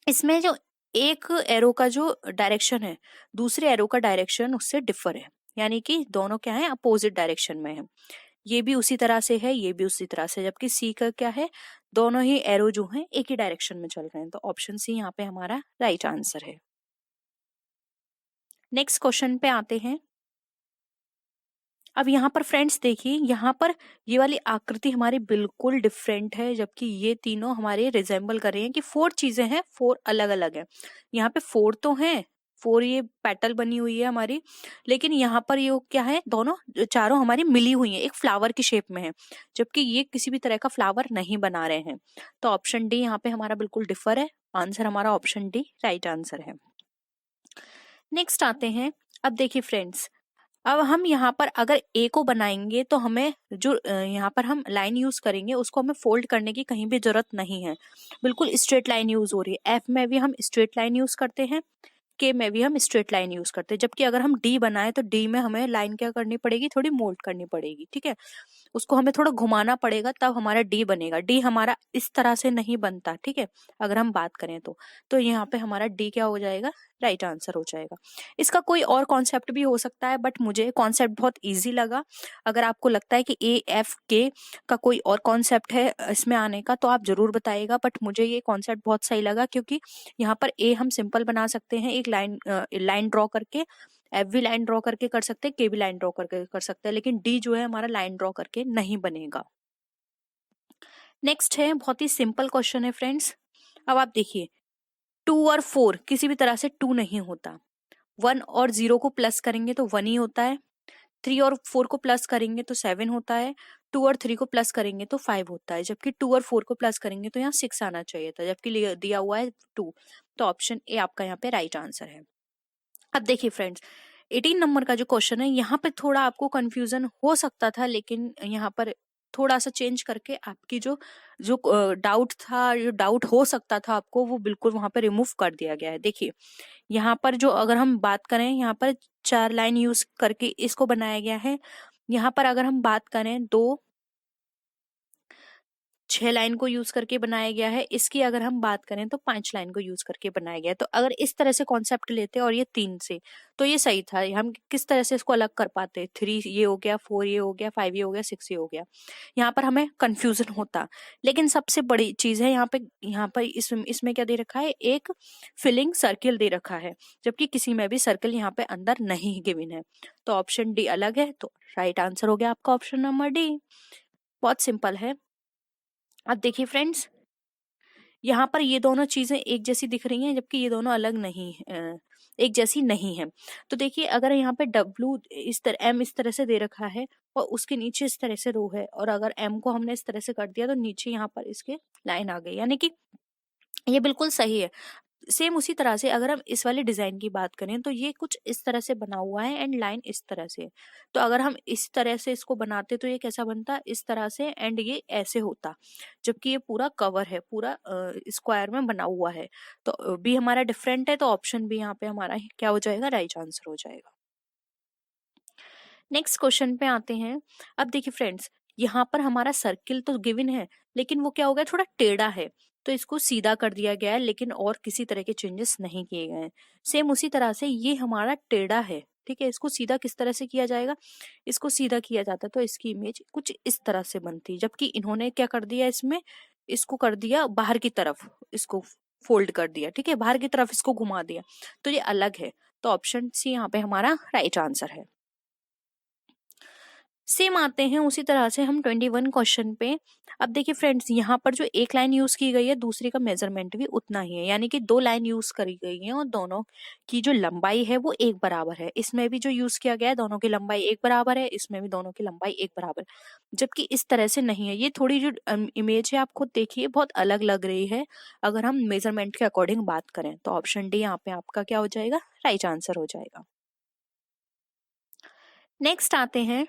इसमें जो एक एरो का जो डायरेक्शन है दूसरे एरो का डायरेक्शन उससे डिफर है, यानी कि दोनों क्या है, अपोजिट डायरेक्शन में है। ये भी उसी तरह से है, ये भी उसी तरह से, जबकि सी का क्या है, दोनों ही एरो जो हैं एक ही डायरेक्शन में चल रहे हैं। तो ऑप्शन सी यहाँ पे हमारा राइट आंसर है। नेक्स्ट क्वेश्चन पे आते हैं। अब यहाँ पर फ्रेंड्स देखिए, यहाँ पर ये वाली आकृति हमारी बिल्कुल डिफरेंट है, जबकि ये तीनों हमारे रिजेंबल कर रही हैं कि 4 चीजें हैं, 4 अलग अलग हैं। यहाँ पे 4 तो हैं, 4 ये पेटल बनी हुई है हमारी, लेकिन यहाँ पर ये क्या है, दोनों चारों हमारी मिली हुई हैं, एक फ्लावर की शेप में है, जबकि ये किसी भी तरह का फ्लावर नहीं बना रहे हैं। तो ऑप्शन डी यहाँ पे हमारा बिल्कुल डिफर है। आंसर हमारा ऑप्शन डी राइट आंसर है। नेक्स्ट आते हैं। अब देखिए फ्रेंड्स, अब हम यहाँ पर अगर ए को बनाएंगे तो हमें जो यहाँ पर हम लाइन यूज करेंगे उसको हमें फोल्ड करने की कहीं भी जरूरत नहीं है, बिल्कुल स्ट्रेट लाइन यूज हो रही है। एफ में भी हम स्ट्रेट लाइन यूज करते हैं, के में भी हम स्ट्रेट लाइन यूज करते हैं, जबकि अगर हम डी बनाए तो डी में हमें लाइन क्या करनी पड़ेगी, थोड़ी मोल्ड करनी पड़ेगी, ठीक है, उसको हमें थोड़ा घुमाना पड़ेगा तब हमारा डी बनेगा। डी हमारा इस तरह से नहीं बनता, ठीक है, अगर हम बात करें तो यहाँ पे हमारा डी क्या हो जाएगा, राइट आंसर हो जाएगा। इसका कोई और कॉन्सेप्ट भी हो सकता है, बट मुझे कॉन्सेप्ट बहुत इजी लगा। अगर आपको लगता है कि ए एफ के का कोई और कॉन्सेप्ट है इसमें आने का तो आप जरूर बताइएगा, बट मुझे ये कॉन्सेप्ट बहुत सही लगा, क्योंकि यहाँ पर ए हम सिंपल बना सकते हैं, एक लाइन ड्रॉ करके, एफ भी लाइन ड्रॉ करके कर सकते हैं, के भी लाइन ड्रॉ करके कर सकते हैं, लेकिन डी जो है हमारा लाइन ड्रॉ करके नहीं बनेगा। नेक्स्ट है, बहुत ही सिंपल क्वेश्चन है फ्रेंड्स। अब आप देखिए, 2 और 4 किसी भी तरह से 2 नहीं होता, 1 और 0 को प्लस करेंगे तो 1 ही होता है, 3 और 4 को प्लस करेंगे तो 7 होता है, 2 और 3 को प्लस करेंगे तो 5 होता है, जबकि 2 और 4 को प्लस करेंगे तो यहाँ 6 आना चाहिए था, जबकि दिया हुआ है 2। तो ऑप्शन ए आपका यहाँ पे राइट आंसर है। अब देखिए फ्रेंड्स, 18 नंबर का जो क्वेश्चन है यहाँ पे थोड़ा आपको कंफ्यूजन हो सकता था, लेकिन यहाँ पर थोड़ा सा चेंज करके आपकी जो जो डाउट था, जो डाउट हो सकता था आपको, वो बिल्कुल वहां पे रिमूव कर दिया गया है। देखिए यहाँ पर जो अगर हम बात करें, यहाँ पर 4 लाइन यूज करके इसको बनाया गया है। यहाँ पर अगर हम बात करें 6 लाइन को यूज करके बनाया गया है, इसकी अगर हम बात करें तो 5 लाइन को यूज करके बनाया गया है। तो अगर इस तरह से कॉन्सेप्ट लेते और ये 3 से, तो ये सही था, हम किस तरह से इसको अलग कर पाते, 3 ये हो गया, 4 ये हो गया, 5 ये हो गया, 6 ये हो गया, यहाँ पर हमें कंफ्यूजन होता। लेकिन सबसे बड़ी चीज है यहाँ पर इसमें क्या दे रखा है, एक फिलिंग सर्किल दे रखा है, जबकि किसी में भी सर्किल यहाँ पे अंदर नहीं गिवन है। तो ऑप्शन डी अलग है, तो राइट आंसर हो गया आपका ऑप्शन नंबर डी। बहुत सिंपल है। अब देखिए फ्रेंड्स, यहाँ पर ये दोनों चीजें एक जैसी दिख रही हैं, जबकि ये दोनों अलग नहीं, एक जैसी नहीं है। तो देखिए अगर यहाँ पे W इस तरह, M इस तरह से दे रखा है और उसके नीचे इस तरह से रो है, और अगर M को हमने इस तरह से कर दिया तो नीचे यहाँ पर इसके लाइन आ गई, यानी कि ये बिल्कुल सही है। सेम उसी तरह से अगर हम इस वाले डिजाइन की बात करें तो ये कुछ इस तरह से बना हुआ है एंड लाइन इस तरह से, तो अगर हम इस तरह से इसको बनाते तो ये कैसा बनता, इस तरह से, एंड ये ऐसे होता, जबकि ये पूरा कवर है, पूरा स्क्वायर में बना हुआ है। तो बी हमारा डिफरेंट है, तो ऑप्शन बी यहाँ पे हमारा क्या हो जाएगा, राइट आंसर हो जाएगा। नेक्स्ट क्वेश्चन पे आते हैं। अब देखिए फ्रेंड्स, यहाँ पर हमारा सर्किल तो गिवन है, लेकिन वो क्या हो गया, थोड़ा टेढ़ा है, तो इसको सीधा कर दिया गया है, लेकिन और किसी तरह के चेंजेस नहीं किए गए हैं। सेम उसी तरह से ये हमारा टेढ़ा है, ठीक है, इसको सीधा किस तरह से किया जाएगा, इसको सीधा किया जाता तो इसकी इमेज कुछ इस तरह से बनती, जबकि इन्होंने क्या कर दिया, इसमें इसको कर दिया बाहर की तरफ, इसको फोल्ड कर दिया, ठीक है, बाहर की तरफ इसको घुमा दिया, तो ये अलग है। तो ऑप्शन सी यहाँ पे हमारा राइट आंसर है। सेम आते हैं उसी तरह से हम 21 क्वेश्चन पे। अब देखिए फ्रेंड्स, यहाँ पर जो एक लाइन यूज की गई है, दूसरी का मेजरमेंट भी उतना ही है, यानी कि 2 लाइन यूज करी गई है और दोनों की जो लंबाई है वो एक बराबर है। इसमें भी जो यूज किया गया है दोनों की लंबाई एक बराबर है, इसमें भी दोनों की लंबाई एक बराबर, जबकि इस तरह से नहीं है। ये थोड़ी जो इमेज है आप खुद देखिए बहुत अलग लग रही है, अगर हम मेजरमेंट के अकॉर्डिंग बात करें तो ऑप्शन डी यहाँ पे आपका क्या हो जाएगा, राइट आंसर हो जाएगा। नेक्स्ट आते हैं,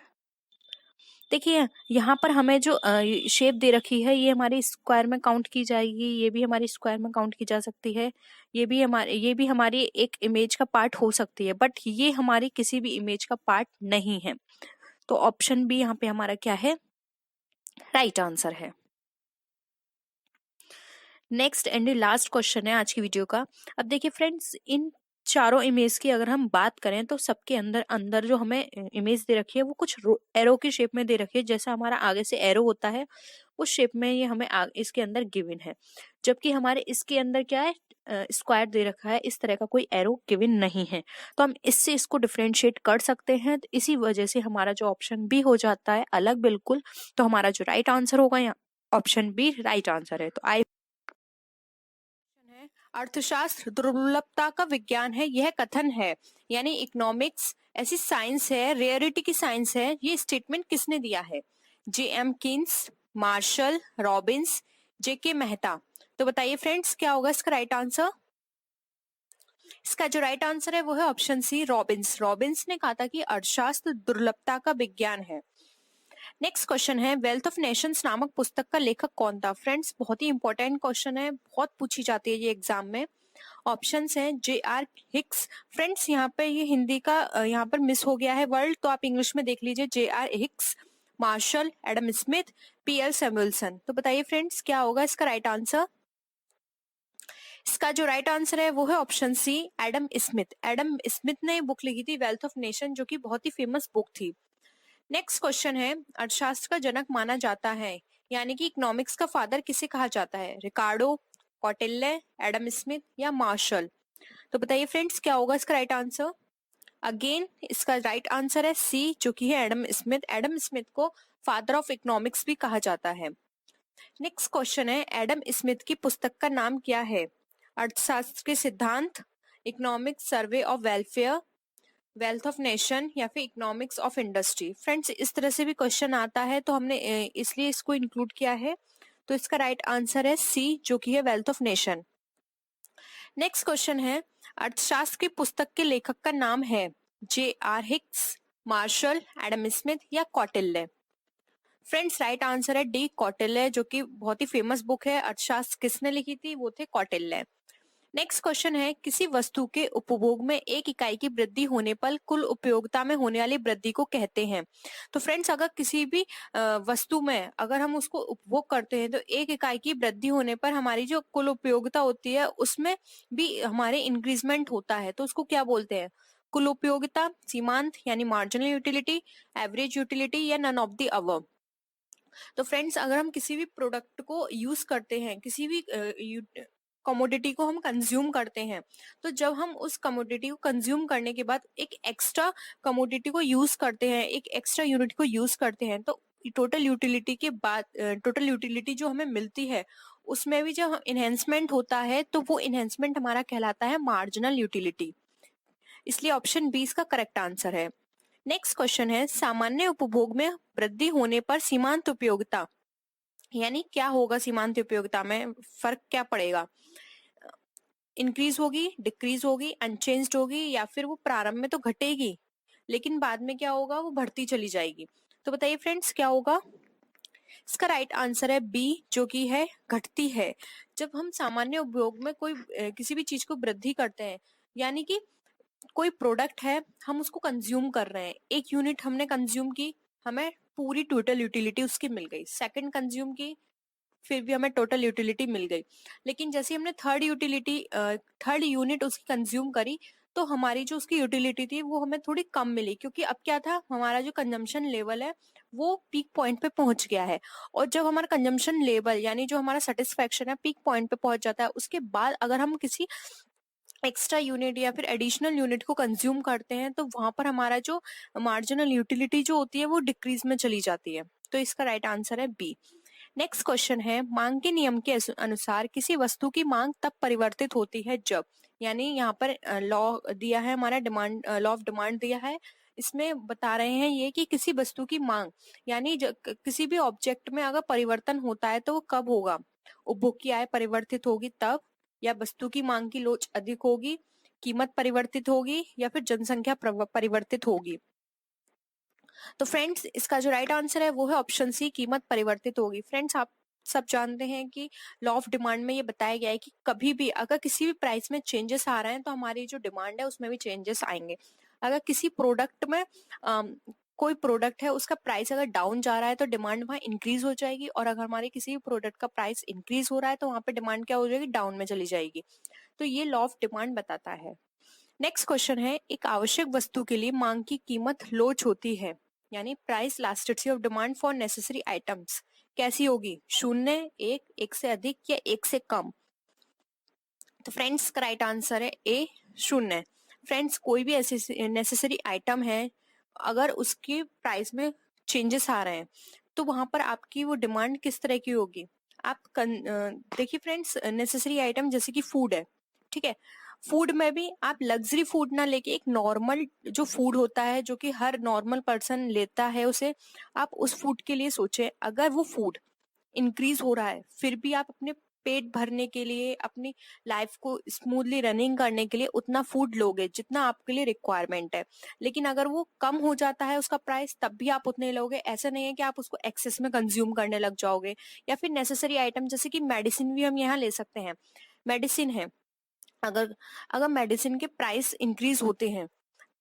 देखिए यहाँ पर हमें जो शेप दे रखी है ये हमारी स्क्वायर में काउंट की जाएगी, ये भी हमारी स्क्वायर में काउंट की जा सकती है, ये भी हमारी एक इमेज का पार्ट हो सकती है, बट ये हमारी किसी भी इमेज का पार्ट नहीं है। तो ऑप्शन बी यहाँ पे हमारा क्या है, राइट आंसर है। नेक्स्ट एंड लास्ट क्वेश्चन है आज की वीडियो का। अब देखिए फ्रेंड्स, इन चारों इमेज की अगर हम बात करें तो सबके अंदर अंदर जो हमें इमेज दे रखी है वो कुछ एरो की शेप में दे रखी है, जैसा हमारा आगे से एरो होता है उस शेप में ये हमें इसके अंदर गिवन है, जबकि हमारे इसके अंदर क्या है, स्क्वायर दे रखा है, इस तरह का कोई एरो गिवन नहीं है। तो हम इससे इसको डिफ्रेंशिएट कर सकते हैं, तो इसी वजह से हमारा जो ऑप्शन बी हो जाता है अलग बिल्कुल। तो हमारा जो राइट आंसर होगा यहाँ ऑप्शन बी राइट आंसर है। तो आई है, अर्थशास्त्र दुर्लभता का विज्ञान है, यह कथन है, यानी इकोनॉमिक्स ऐसी साइंस है, रेयरिटी की साइंस है, ये स्टेटमेंट किसने दिया है, J.M. Keynes, Marshall, Robbins, J.K. Mehta. तो बताइए फ्रेंड्स क्या होगा इसका राइट आंसर। इसका जो राइट आंसर है वो है ऑप्शन सी, रॉबिन्स। रॉबिन्स ने कहा था कि अर्थशास्त्र दुर्लभता का विज्ञान है। नेक्स्ट क्वेश्चन है, वेल्थ ऑफ नेशंस नामक पुस्तक का लेखक कौन था। फ्रेंड्स बहुत ही इंपॉर्टेंट क्वेश्चन है, बहुत पूछी जाती है ये एग्जाम में। ऑप्शंस हैं जे.आर. हिक्स। फ्रेंड्स यहाँ पे ये हिंदी का यहाँ पर मिस हो गया है वर्ड, तो आप इंग्लिश में देख लीजिए J R. Hicks, Marshall, Adam Smith, P L. Samuelson. तो बताइए फ्रेंड्स क्या होगा इसका राइट आंसर। इसका जो राइट आंसर है वो है option C, Adam Smith. Adam Smith ने बुक लिखी थी वेल्थ ऑफ नेशन, जो कि बहुत ही फेमस बुक थी। नेक्स्ट क्वेश्चन है, अर्थशास्त्र का जनक माना जाता है, यानी कि इकोनॉमिक्स का फादर किसे कहा जाता है, रिकार्डो, कौटिल्य, एडम स्मिथ या मार्शल। तो बताइए फ्रेंड्स क्या होगा इसका राइट आंसर। अगेन इसका राइट आंसर है सी, जो कि है एडम स्मिथ। एडम स्मिथ को फादर ऑफ इकोनॉमिक्स भी कहा जाता है। नेक्स्ट क्वेश्चन है, एडम स्मिथ की पुस्तक का नाम क्या है, अर्थशास्त्र के सिद्धांत, economic survey of welfare, wealth of nation या फिर इकोनॉमिक्स ऑफ इंडस्ट्री। फ्रेंड्स इस तरह से भी क्वेश्चन आता है, तो हमने इसलिए इसको इंक्लूड किया है। तो इसका राइट आंसर है सी, जो कि है wealth of nation. Next question है, अर्थशास्त्र की पुस्तक के लेखक का नाम है J R. Hicks, Marshall, Adam Smith या कौटिल्य। फ्रेंड्स राइट आंसर है डी, कौटिल्य, जो कि बहुत ही फेमस बुक है। अर्थशास्त्र किसने लिखी थी, वो थे कौटिल्य। नेक्स्ट क्वेश्चन है, किसी वस्तु के उपभोग में एक इकाई की वृद्धि होने पर कुल उपयोगिता में होने वाली वृद्धि को कहते हैं। तो फ्रेंड्स अगर किसी भी वस्तु में अगर हम उसको उपभोग करते हैं, तो एक इकाई की वृद्धि होने पर हमारी जो कुल उपयोगिता होती है उसमें भी हमारे इंक्रीजमेंट होता है, तो उसको क्या बोलते हैं, कुल उपयोगिता, सीमांत यानी मार्जिनल यूटिलिटी, एवरेज यूटिलिटी या नन ऑफ द अबव। तो फ्रेंड्स अगर हम किसी भी प्रोडक्ट को यूज करते हैं, किसी भी कमोडिटी को हम कंज्यूम करते हैं, तो जब हम उस कमोडिटी को कंज्यूम करने के बाद एक एक्स्ट्रा कमोडिटी को यूज करते हैं, एक एक्स्ट्रा यूनिट को यूज करते हैं, तो टोटल यूटिलिटी के बाद टोटल यूटिलिटी जो हमें मिलती है उसमें भी जब इन्हेंसमेंट होता है, तो वो इन्हेंसमेंट हमारा कहलाता है मार्जिनल यूटिलिटी। इसलिए ऑप्शन बी इसका करेक्ट आंसर है। नेक्स्ट क्वेश्चन है, सामान्य उपभोग में वृद्धि होने पर सीमांत उपयोगिता, यानी क्या होगा सीमांत उपयोगिता में, फर्क क्या पड़ेगा, इंक्रीज होगी, डिक्रीज होगी, अनचेंज्ड होगी या फिर वो प्रारंभ में तो घटेगी लेकिन बाद में क्या होगा, वो बढ़ती चली जाएगी। तो बताइए फ्रेंड्स क्या होगा। इसका राइट आंसर है बी, जो कि है घटती है। जब हम सामान्य उपयोग में कोई किसी भी चीज को वृद्धि करते हैं, यानी कि कोई प्रोडक्ट है, हम उसको कंज्यूम कर रहे हैं, एक यूनिट हमने कंज्यूम की, हमें पूरी टोटल यूटिलिटी उसकी मिल गई, सेकंड कंज्यूम की, फिर भी हमें टोटल यूटिलिटी मिल गई। लेकिन जैसे हमने थर्ड यूनिट उसकी कंज्यूम करी, तो हमारी जो उसकी यूटिलिटी थी वो हमें थोड़ी कम मिली, क्योंकि अब क्या था, हमारा जो कंजम्पशन लेवल है वो पीक पॉइंट पे पहुंच गया है। और जब हमारा कंजम्पशन लेवल यानी जो हमारा सेटिस्फेक्शन है पीक पॉइंट पे पहुंच जाता है, उसके बाद अगर हम किसी एक्स्ट्रा यूनिट या फिर एडिशनल यूनिट को कंज्यूम करते हैं, तो वहां पर हमारा जो मार्जिनल यूटिलिटी जो होती है वो डिक्रीज में चली जाती है। तो इसका राइट आंसर है बी। नेक्स्ट क्वेश्चन है, मांग के नियम के अनुसार किसी वस्तु की मांग तब परिवर्तित होती है जब, यानी यहाँ पर लॉ दिया है हमारा, डिमांड, लॉ ऑफ डिमांड दिया है, इसमें बता रहे हैं ये कि किसी वस्तु की मांग यानी किसी भी ऑब्जेक्ट में अगर परिवर्तन होता है तो वो कब होगा, उपभोग की आय परिवर्तित होगी तब, या वस्तु की मांग की लोच अधिक होगी, कीमत परिवर्तित होगी या फिर जनसंख्या परिवर्तित होगी। तो फ्रेंड्स इसका जो राइट आंसर है वो है ऑप्शन सी, कीमत परिवर्तित होगी। फ्रेंड्स आप सब जानते हैं कि लॉ ऑफ डिमांड में ये बताया गया है कि कभी भी अगर किसी भी प्राइस में चेंजेस आ रहे हैं तो हमारी जो डिमांड है उसमें भी चेंजेस आएंगे। अगर किसी प्रोडक्ट में कोई प्रोडक्ट है उसका प्राइस अगर डाउन जा रहा है तो डिमांड वहां इंक्रीज हो जाएगी, और अगर हमारे किसी भी प्रोडक्ट का प्राइस इंक्रीज हो रहा है तो वहां पे डिमांड क्या हो जाएगी, डाउन में चली जाएगी। तो ये लॉ ऑफ डिमांड बताता है। नेक्स्ट क्वेश्चन है, एक आवश्यक वस्तु के लिए मांग की कीमत लोच होती है, यानी price elasticity of demand for necessary items कैसी होगी, शून्य, एक से अधिक या एक से कम। तो फ्रेंड्स का राइट आंसर है ए, शून्य। फ्रेंड्स कोई भी ऐसी नेसेसरी आइटम है, अगर उसकी प्राइस में चेंजेस आ रहे हैं तो वहां पर आपकी वो डिमांड किस तरह की होगी। आप देखिए फ्रेंड्स, नेसेसरी आइटम जैसे कि फूड है, ठीक है, फूड में भी आप लग्जरी फूड ना लेके एक नॉर्मल जो फूड होता है जो कि हर नॉर्मल पर्सन लेता है उसे, आप उस फूड के लिए सोचे। अगर वो फूड इंक्रीज हो रहा है फिर भी आप अपने पेट भरने के लिए, अपनी लाइफ को स्मूथली रनिंग करने के लिए उतना फूड लोगे जितना आपके लिए रिक्वायरमेंट है। लेकिन अगर वो कम हो जाता है उसका प्राइस तब भी आप उतने लोगे, ऐसा नहीं है कि आप उसको एक्सेस में कंज्यूम करने लग जाओगे। या फिर नेसेसरी आइटम जैसे कि मेडिसिन भी हम यहाँ ले सकते हैं, मेडिसिन है, अगर अगर मेडिसिन के प्राइस इंक्रीज होते हैं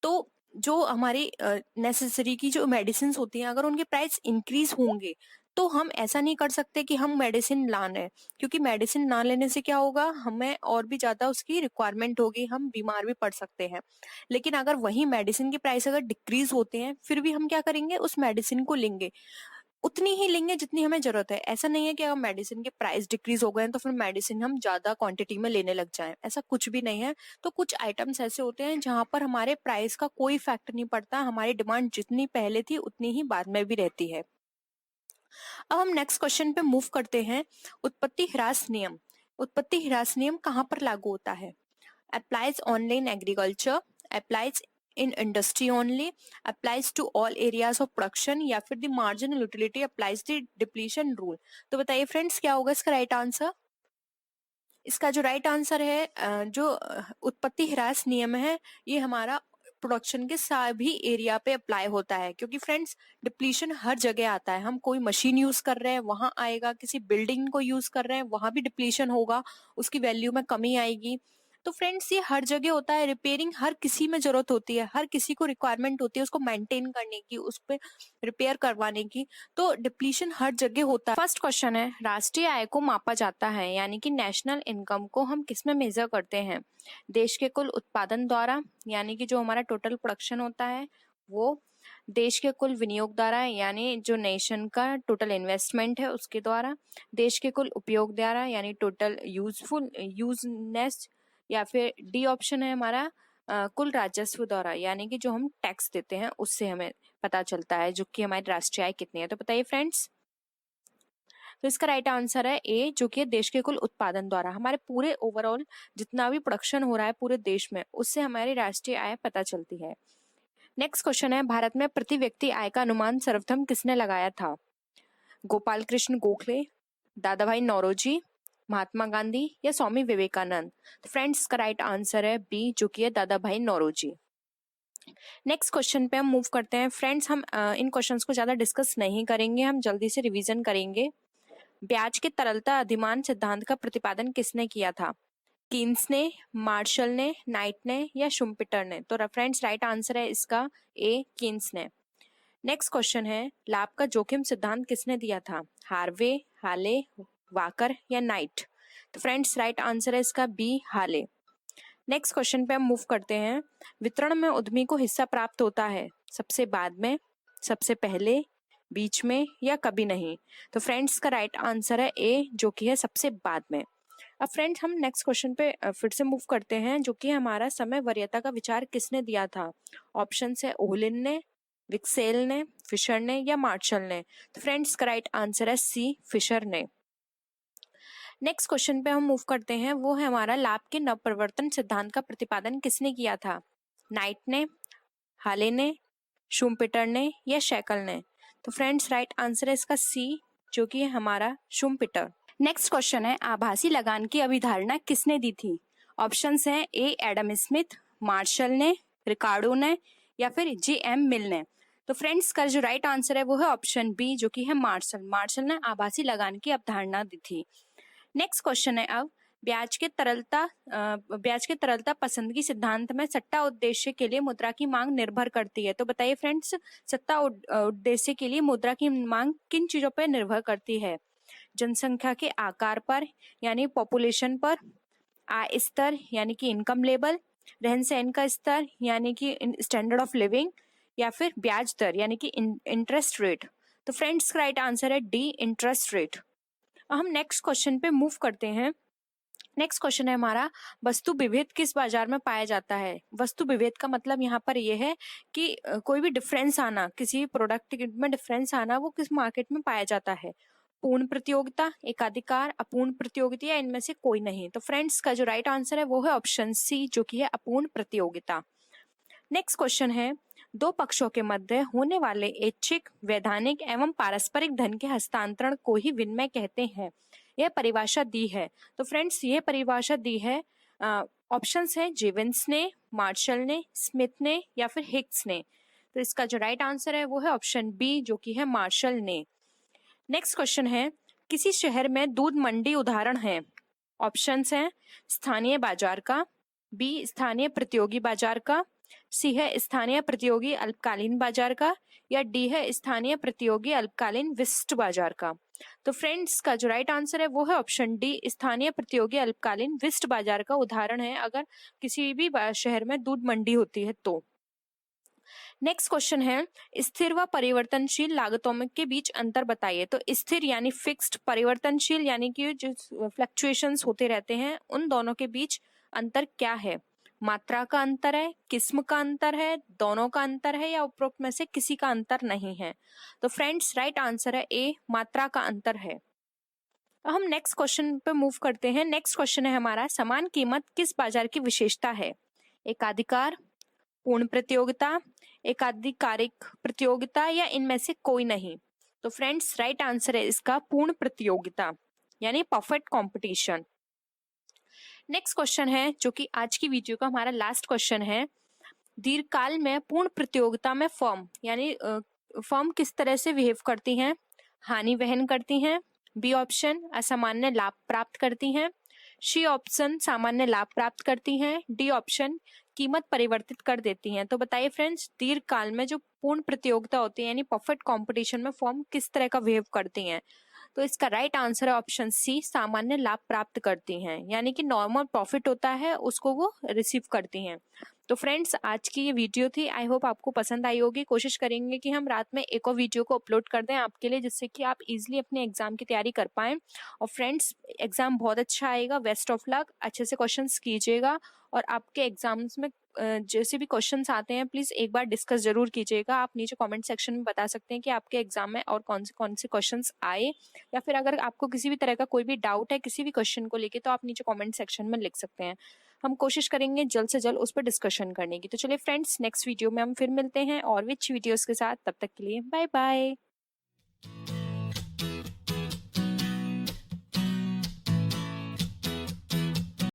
तो जो हमारी नेसेसरी की जो मेडिसिन होती हैं अगर उनके प्राइस इंक्रीज होंगे तो हम ऐसा नहीं कर सकते कि हम मेडिसिन ना लें, क्योंकि मेडिसिन ना लेने से क्या होगा, हमें और भी ज्यादा उसकी रिक्वायरमेंट होगी, हम बीमार भी पड़ सकते हैं। लेकिन अगर वही मेडिसिन के प्राइस अगर डिक्रीज होते हैं फिर भी हम क्या करेंगे, उस मेडिसिन को लेंगे, उतनी ही लेंगे जितनी हमें जरूरत है। ऐसा नहीं है कि अगर मेडिसिन के प्राइस डिक्रीज हो गए हैं तो फिर मेडिसिन हम ज्यादा क्वांटिटी में लेने लग जाएं, ऐसा कुछ भी नहीं है। तो कुछ आइटम्स ऐसे होते हैं जहां पर हमारे प्राइस का कोई इफेक्ट नहीं पड़ता, हमारी डिमांड जितनी पहले थी उतनी ही बाद में भी रहती है। अब हम नेक्स्ट क्वेश्चन पे मूव करते हैं। उत्पत्ति ह्रास नियम। उत्पत्ति ह्रास नियम कहाँ पर लागू होता है? applies only in agriculture, applies in industry only, applies to all areas of production, या फिर the marginal utility applies the depletion rule। तो बताइए फ्रेंड्स क्या होगा इसका राइट आंसर? इसका जो राइट आंसर है जो उत्पत्ति ह्रास नियम है ये हमारा प्रोडक्शन के सभी एरिया पे अप्लाई होता है, क्योंकि फ्रेंड्स डिप्लीशन हर जगह आता है। हम कोई मशीन यूज कर रहे हैं वहां आएगा, किसी बिल्डिंग को यूज कर रहे हैं वहां भी डिप्लीशन होगा, उसकी वैल्यू में कमी आएगी। तो फ्रेंड्स ये हर जगह होता है। रिपेयरिंग हर किसी में जरूरत होती है, हर किसी को रिक्वायरमेंट होती है उसको मेंटेन करने की, उस पर रिपेयर करवाने की। तो डिप्लीशन हर जगह होता है। फर्स्ट क्वेश्चन है, राष्ट्रीय आय को मापा जाता है यानी कि नेशनल इनकम को हम किस में मेजर करते हैं? देश के कुल उत्पादन द्वारा यानी कि जो हमारा टोटल प्रोडक्शन होता है वो, देश के कुल विनियोग द्वारा यानी जो नेशन का टोटल इन्वेस्टमेंट है उसके द्वारा, देश के कुल उपयोग द्वारा यानी टोटल यूजनेस, या फिर डी ऑप्शन है हमारा कुल राजस्व द्वारा यानी कि जो हम टैक्स देते हैं उससे हमें पता चलता है जो कि हमारी राष्ट्रीय आय कितनी है। तो बताइए फ्रेंड्स। तो इसका राइट आंसर है ए, जो कि देश के कुल उत्पादन द्वारा, हमारे पूरे ओवरऑल जितना भी प्रोडक्शन हो रहा है पूरे देश में उससे हमारी राष्ट्रीय आय पता चलती है। नेक्स्ट क्वेश्चन है, भारत में प्रति व्यक्ति आय का अनुमान सर्वप्रथम किसने लगाया था? गोपाल कृष्ण गोखले, दादा भाई नौरोजी, महात्मा गांधी या स्वामी विवेकानंद? तो फ्रेंड्स का राइट आंसर है बी, जो कि है दादा भाई नौरोजी। नेक्स्ट क्वेश्चन पे हम मूव करते हैं। फ्रेंड्स हम इन क्वेश्चंस को ज्यादा डिस्कस नहीं करेंगे, हम जल्दी से रिवीजन करेंगे। ब्याज के तरलता अधिमान सिद्धांत का प्रतिपादन किसने किया था? कीन्स ने, मार्शल ने, नाइट ने या शुम्पिटर ने? तो फ्रेंड्स राइट आंसर है इसका ए, कीन्स ने। नेक्स्ट क्वेश्चन है, लाभ का जोखिम सिद्धांत किसने दिया था? हार्वे, हाले, वाकर या नाइट? तो फ्रेंड्स राइट आंसर है इसका बी, हाले। नेक्स्ट क्वेश्चन पे हम मूव करते हैं। वितरण में उद्यमी को हिस्सा प्राप्त होता है सबसे बाद में, सबसे पहले, बीच में या कभी नहीं? तो फ्रेंड्स का राइट आंसर है ए, जो कि है सबसे बाद में। अब फ्रेंड्स हम नेक्स्ट क्वेश्चन पे फिर से मूव करते हैं, जो कि हमारा समय वरीयता का विचार किसने दिया था? ऑप्शन है ओहलिन ने, विक्सेल ने, फिशर ने या मार्शल ने? तो फ्रेंड्स का राइट आंसर है सी, फिशर ने। नेक्स्ट क्वेश्चन पे हम मूव करते हैं, वो है हमारा लाभ के नवप्रवर्तन सिद्धांत का प्रतिपादन किसने किया था? नाइट ने, हाले ने, शुम्पिटर ने या शैकल ने? तो फ्रेंड्स राइट आंसर है इसका सी, जो कि है हमारा शुम्पिटर। नेक्स्ट क्वेश्चन है, आभासी लगान की अभिधारणा किसने दी थी? ऑप्शंस हैं ए, एडम स्मिथ, मार्शल ने, रिकार्डो ने या फिर जे एम मिल ने? तो फ्रेंड्स का जो राइट आंसर है वो है ऑप्शन बी, जो कि है मार्शल। मार्शल ने आभासी लगान की अवधारणा दी थी। नेक्स्ट क्वेश्चन है, अब ब्याज के तरलता पसंदगी सिद्धांत में सट्टा उद्देश्य के लिए मुद्रा की मांग निर्भर करती है। तो बताइए फ्रेंड्स, सट्टा उद्देश्य के लिए मुद्रा की मांग किन चीजों पर निर्भर करती है? जनसंख्या के आकार पर यानी पॉपुलेशन पर, आय स्तर यानी कि इनकम लेवल, रहन सहन का स्तर यानी कि स्टैंडर्ड ऑफ लिविंग, या फिर ब्याज दर यानी कि इंटरेस्ट रेट? तो फ्रेंड्स राइट आंसर है डी, इंटरेस्ट रेट। हम नेक्स्ट क्वेश्चन पे मूव करते हैं। नेक्स्ट क्वेश्चन है हमारा, वस्तु विभेद किस बाजार में पाया जाता है? वस्तु विभेद का मतलब यहाँ पर यह है कि कोई भी डिफरेंस आना, किसी प्रोडक्ट में डिफरेंस आना, वो किस मार्केट में पाया जाता है? पूर्ण प्रतियोगिता, एकाधिकार, अपूर्ण प्रतियोगिता या इनमें से कोई नहीं? तो फ्रेंड्स का जो राइट आंसर है वो है ऑप्शन सी, जो कि है अपूर्ण प्रतियोगिता। नेक्स्ट क्वेश्चन है, दो पक्षों के मध्य होने वाले ऐच्छिक, वैधानिक एवं पारस्परिक धन के हस्तांतरण को ही विनिमय कहते हैं। यह परिभाषा दी है। तो फ्रेंड्स ये परिभाषा दी है, ऑप्शंस है जेविन्स ने, मार्शल ने, स्मिथ ने या फिर हिक्स ने? तो इसका जो राइट आंसर है वो है ऑप्शन बी, जो कि है मार्शल ने। नेक्स्ट क्वेश्चन है, किसी शहर में दूध मंडी उदाहरण है? ऑप्शंस हैं स्थानीय बाजार का, बी स्थानीय प्रतियोगी बाजार का, सी है स्थानीय प्रतियोगी अल्पकालीन बाजार का, या डी है स्थानीय प्रतियोगी अल्पकालीन विशिष्ट बाजार का। तो फ्रेंड्स का जो राइट आंसर है वो है ऑप्शन डी स्थानीय प्रतियोगी अल्पकालीन विशिष्ट बाजार का उदाहरण है अगर किसी भी शहर में दूध मंडी होती है तो। नेक्स्ट क्वेश्चन है स्थिर व परिवर्तनशील लागतों में के बीच अंतर बताइए। तो स्थिर यानी फिक्स्ड, परिवर्तनशील यानी कि जो फ्लक्चुएशंस होते रहते हैं, उन दोनों के बीच अंतर क्या है? मात्रा का अंतर है, किस्म का अंतर है, दोनों का अंतर है, या उपरोक्त में से किसी का अंतर नहीं है? तो फ्रेंड्स राइट आंसर है ए, मात्रा का अंतर है। हम नेक्स्ट क्वेश्चन पे मूव करते हैं। नेक्स्ट क्वेश्चन है हमारा समान कीमत किस बाजार की विशेषता है? एकाधिकार, पूर्ण प्रतियोगिता, एकाधिकारिक प्रतियोगिता, या इनमें से कोई नहीं? तो फ्रेंड्स राइट आंसर है इसका पूर्ण प्रतियोगिता यानी परफेक्ट कंपटीशन। नेक्स्ट क्वेश्चन है जो कि आज की वीडियो का हमारा लास्ट क्वेश्चन है, दीर्घकाल में पूर्ण प्रतियोगिता में फर्म यानी फर्म किस तरह से बिहेव करती हैं? हानि वहन करती हैं, बी ऑप्शन असामान्य लाभ प्राप्त करती हैं, सी ऑप्शन सामान्य लाभ प्राप्त करती हैं, डी ऑप्शन कीमत परिवर्तित कर देती हैं। तो बताइए फ्रेंड्स दीर्घकाल में जो पूर्ण प्रतियोगिता होती है यानी परफेक्ट कंपटीशन में फर्म किस तरह का बिहेव करती हैं? तो इसका राइट आंसर है ऑप्शन सी, सामान्य लाभ प्राप्त करती हैं, यानी कि नॉर्मल प्रॉफिट होता है उसको वो रिसीव करती हैं। तो फ्रेंड्स आज की ये वीडियो थी, आई होप आपको पसंद आई होगी। कोशिश करेंगे कि हम रात में एक और वीडियो को अपलोड कर दें आपके लिए, जिससे कि आप इजीली अपने एग्जाम की तैयारी कर पाएं। और फ्रेंड्स एग्जाम बहुत अच्छा आएगा, बेस्ट ऑफ लक, अच्छे से क्वेश्चंस कीजिएगा और आपके एग्जाम्स में जैसे भी क्वेश्चंस आते हैं प्लीज एक बार डिस्कस जरूर कीजिएगा। आप नीचे कमेंट सेक्शन में बता सकते हैं कि आपके एग्जाम में और कौन से क्वेश्चंस आए, या फिर अगर आपको किसी भी तरह का कोई भी डाउट है किसी भी क्वेश्चन को लेके तो आप नीचे कमेंट सेक्शन में लिख सकते हैं। हम कोशिश करेंगे जल्द से जल्द उस पर डिस्कशन करने की। तो चलिए फ्रेंड्स नेक्स्ट वीडियो में हम फिर मिलते हैं और विच वीडियोस के साथ, तब तक के लिए बाय बाय।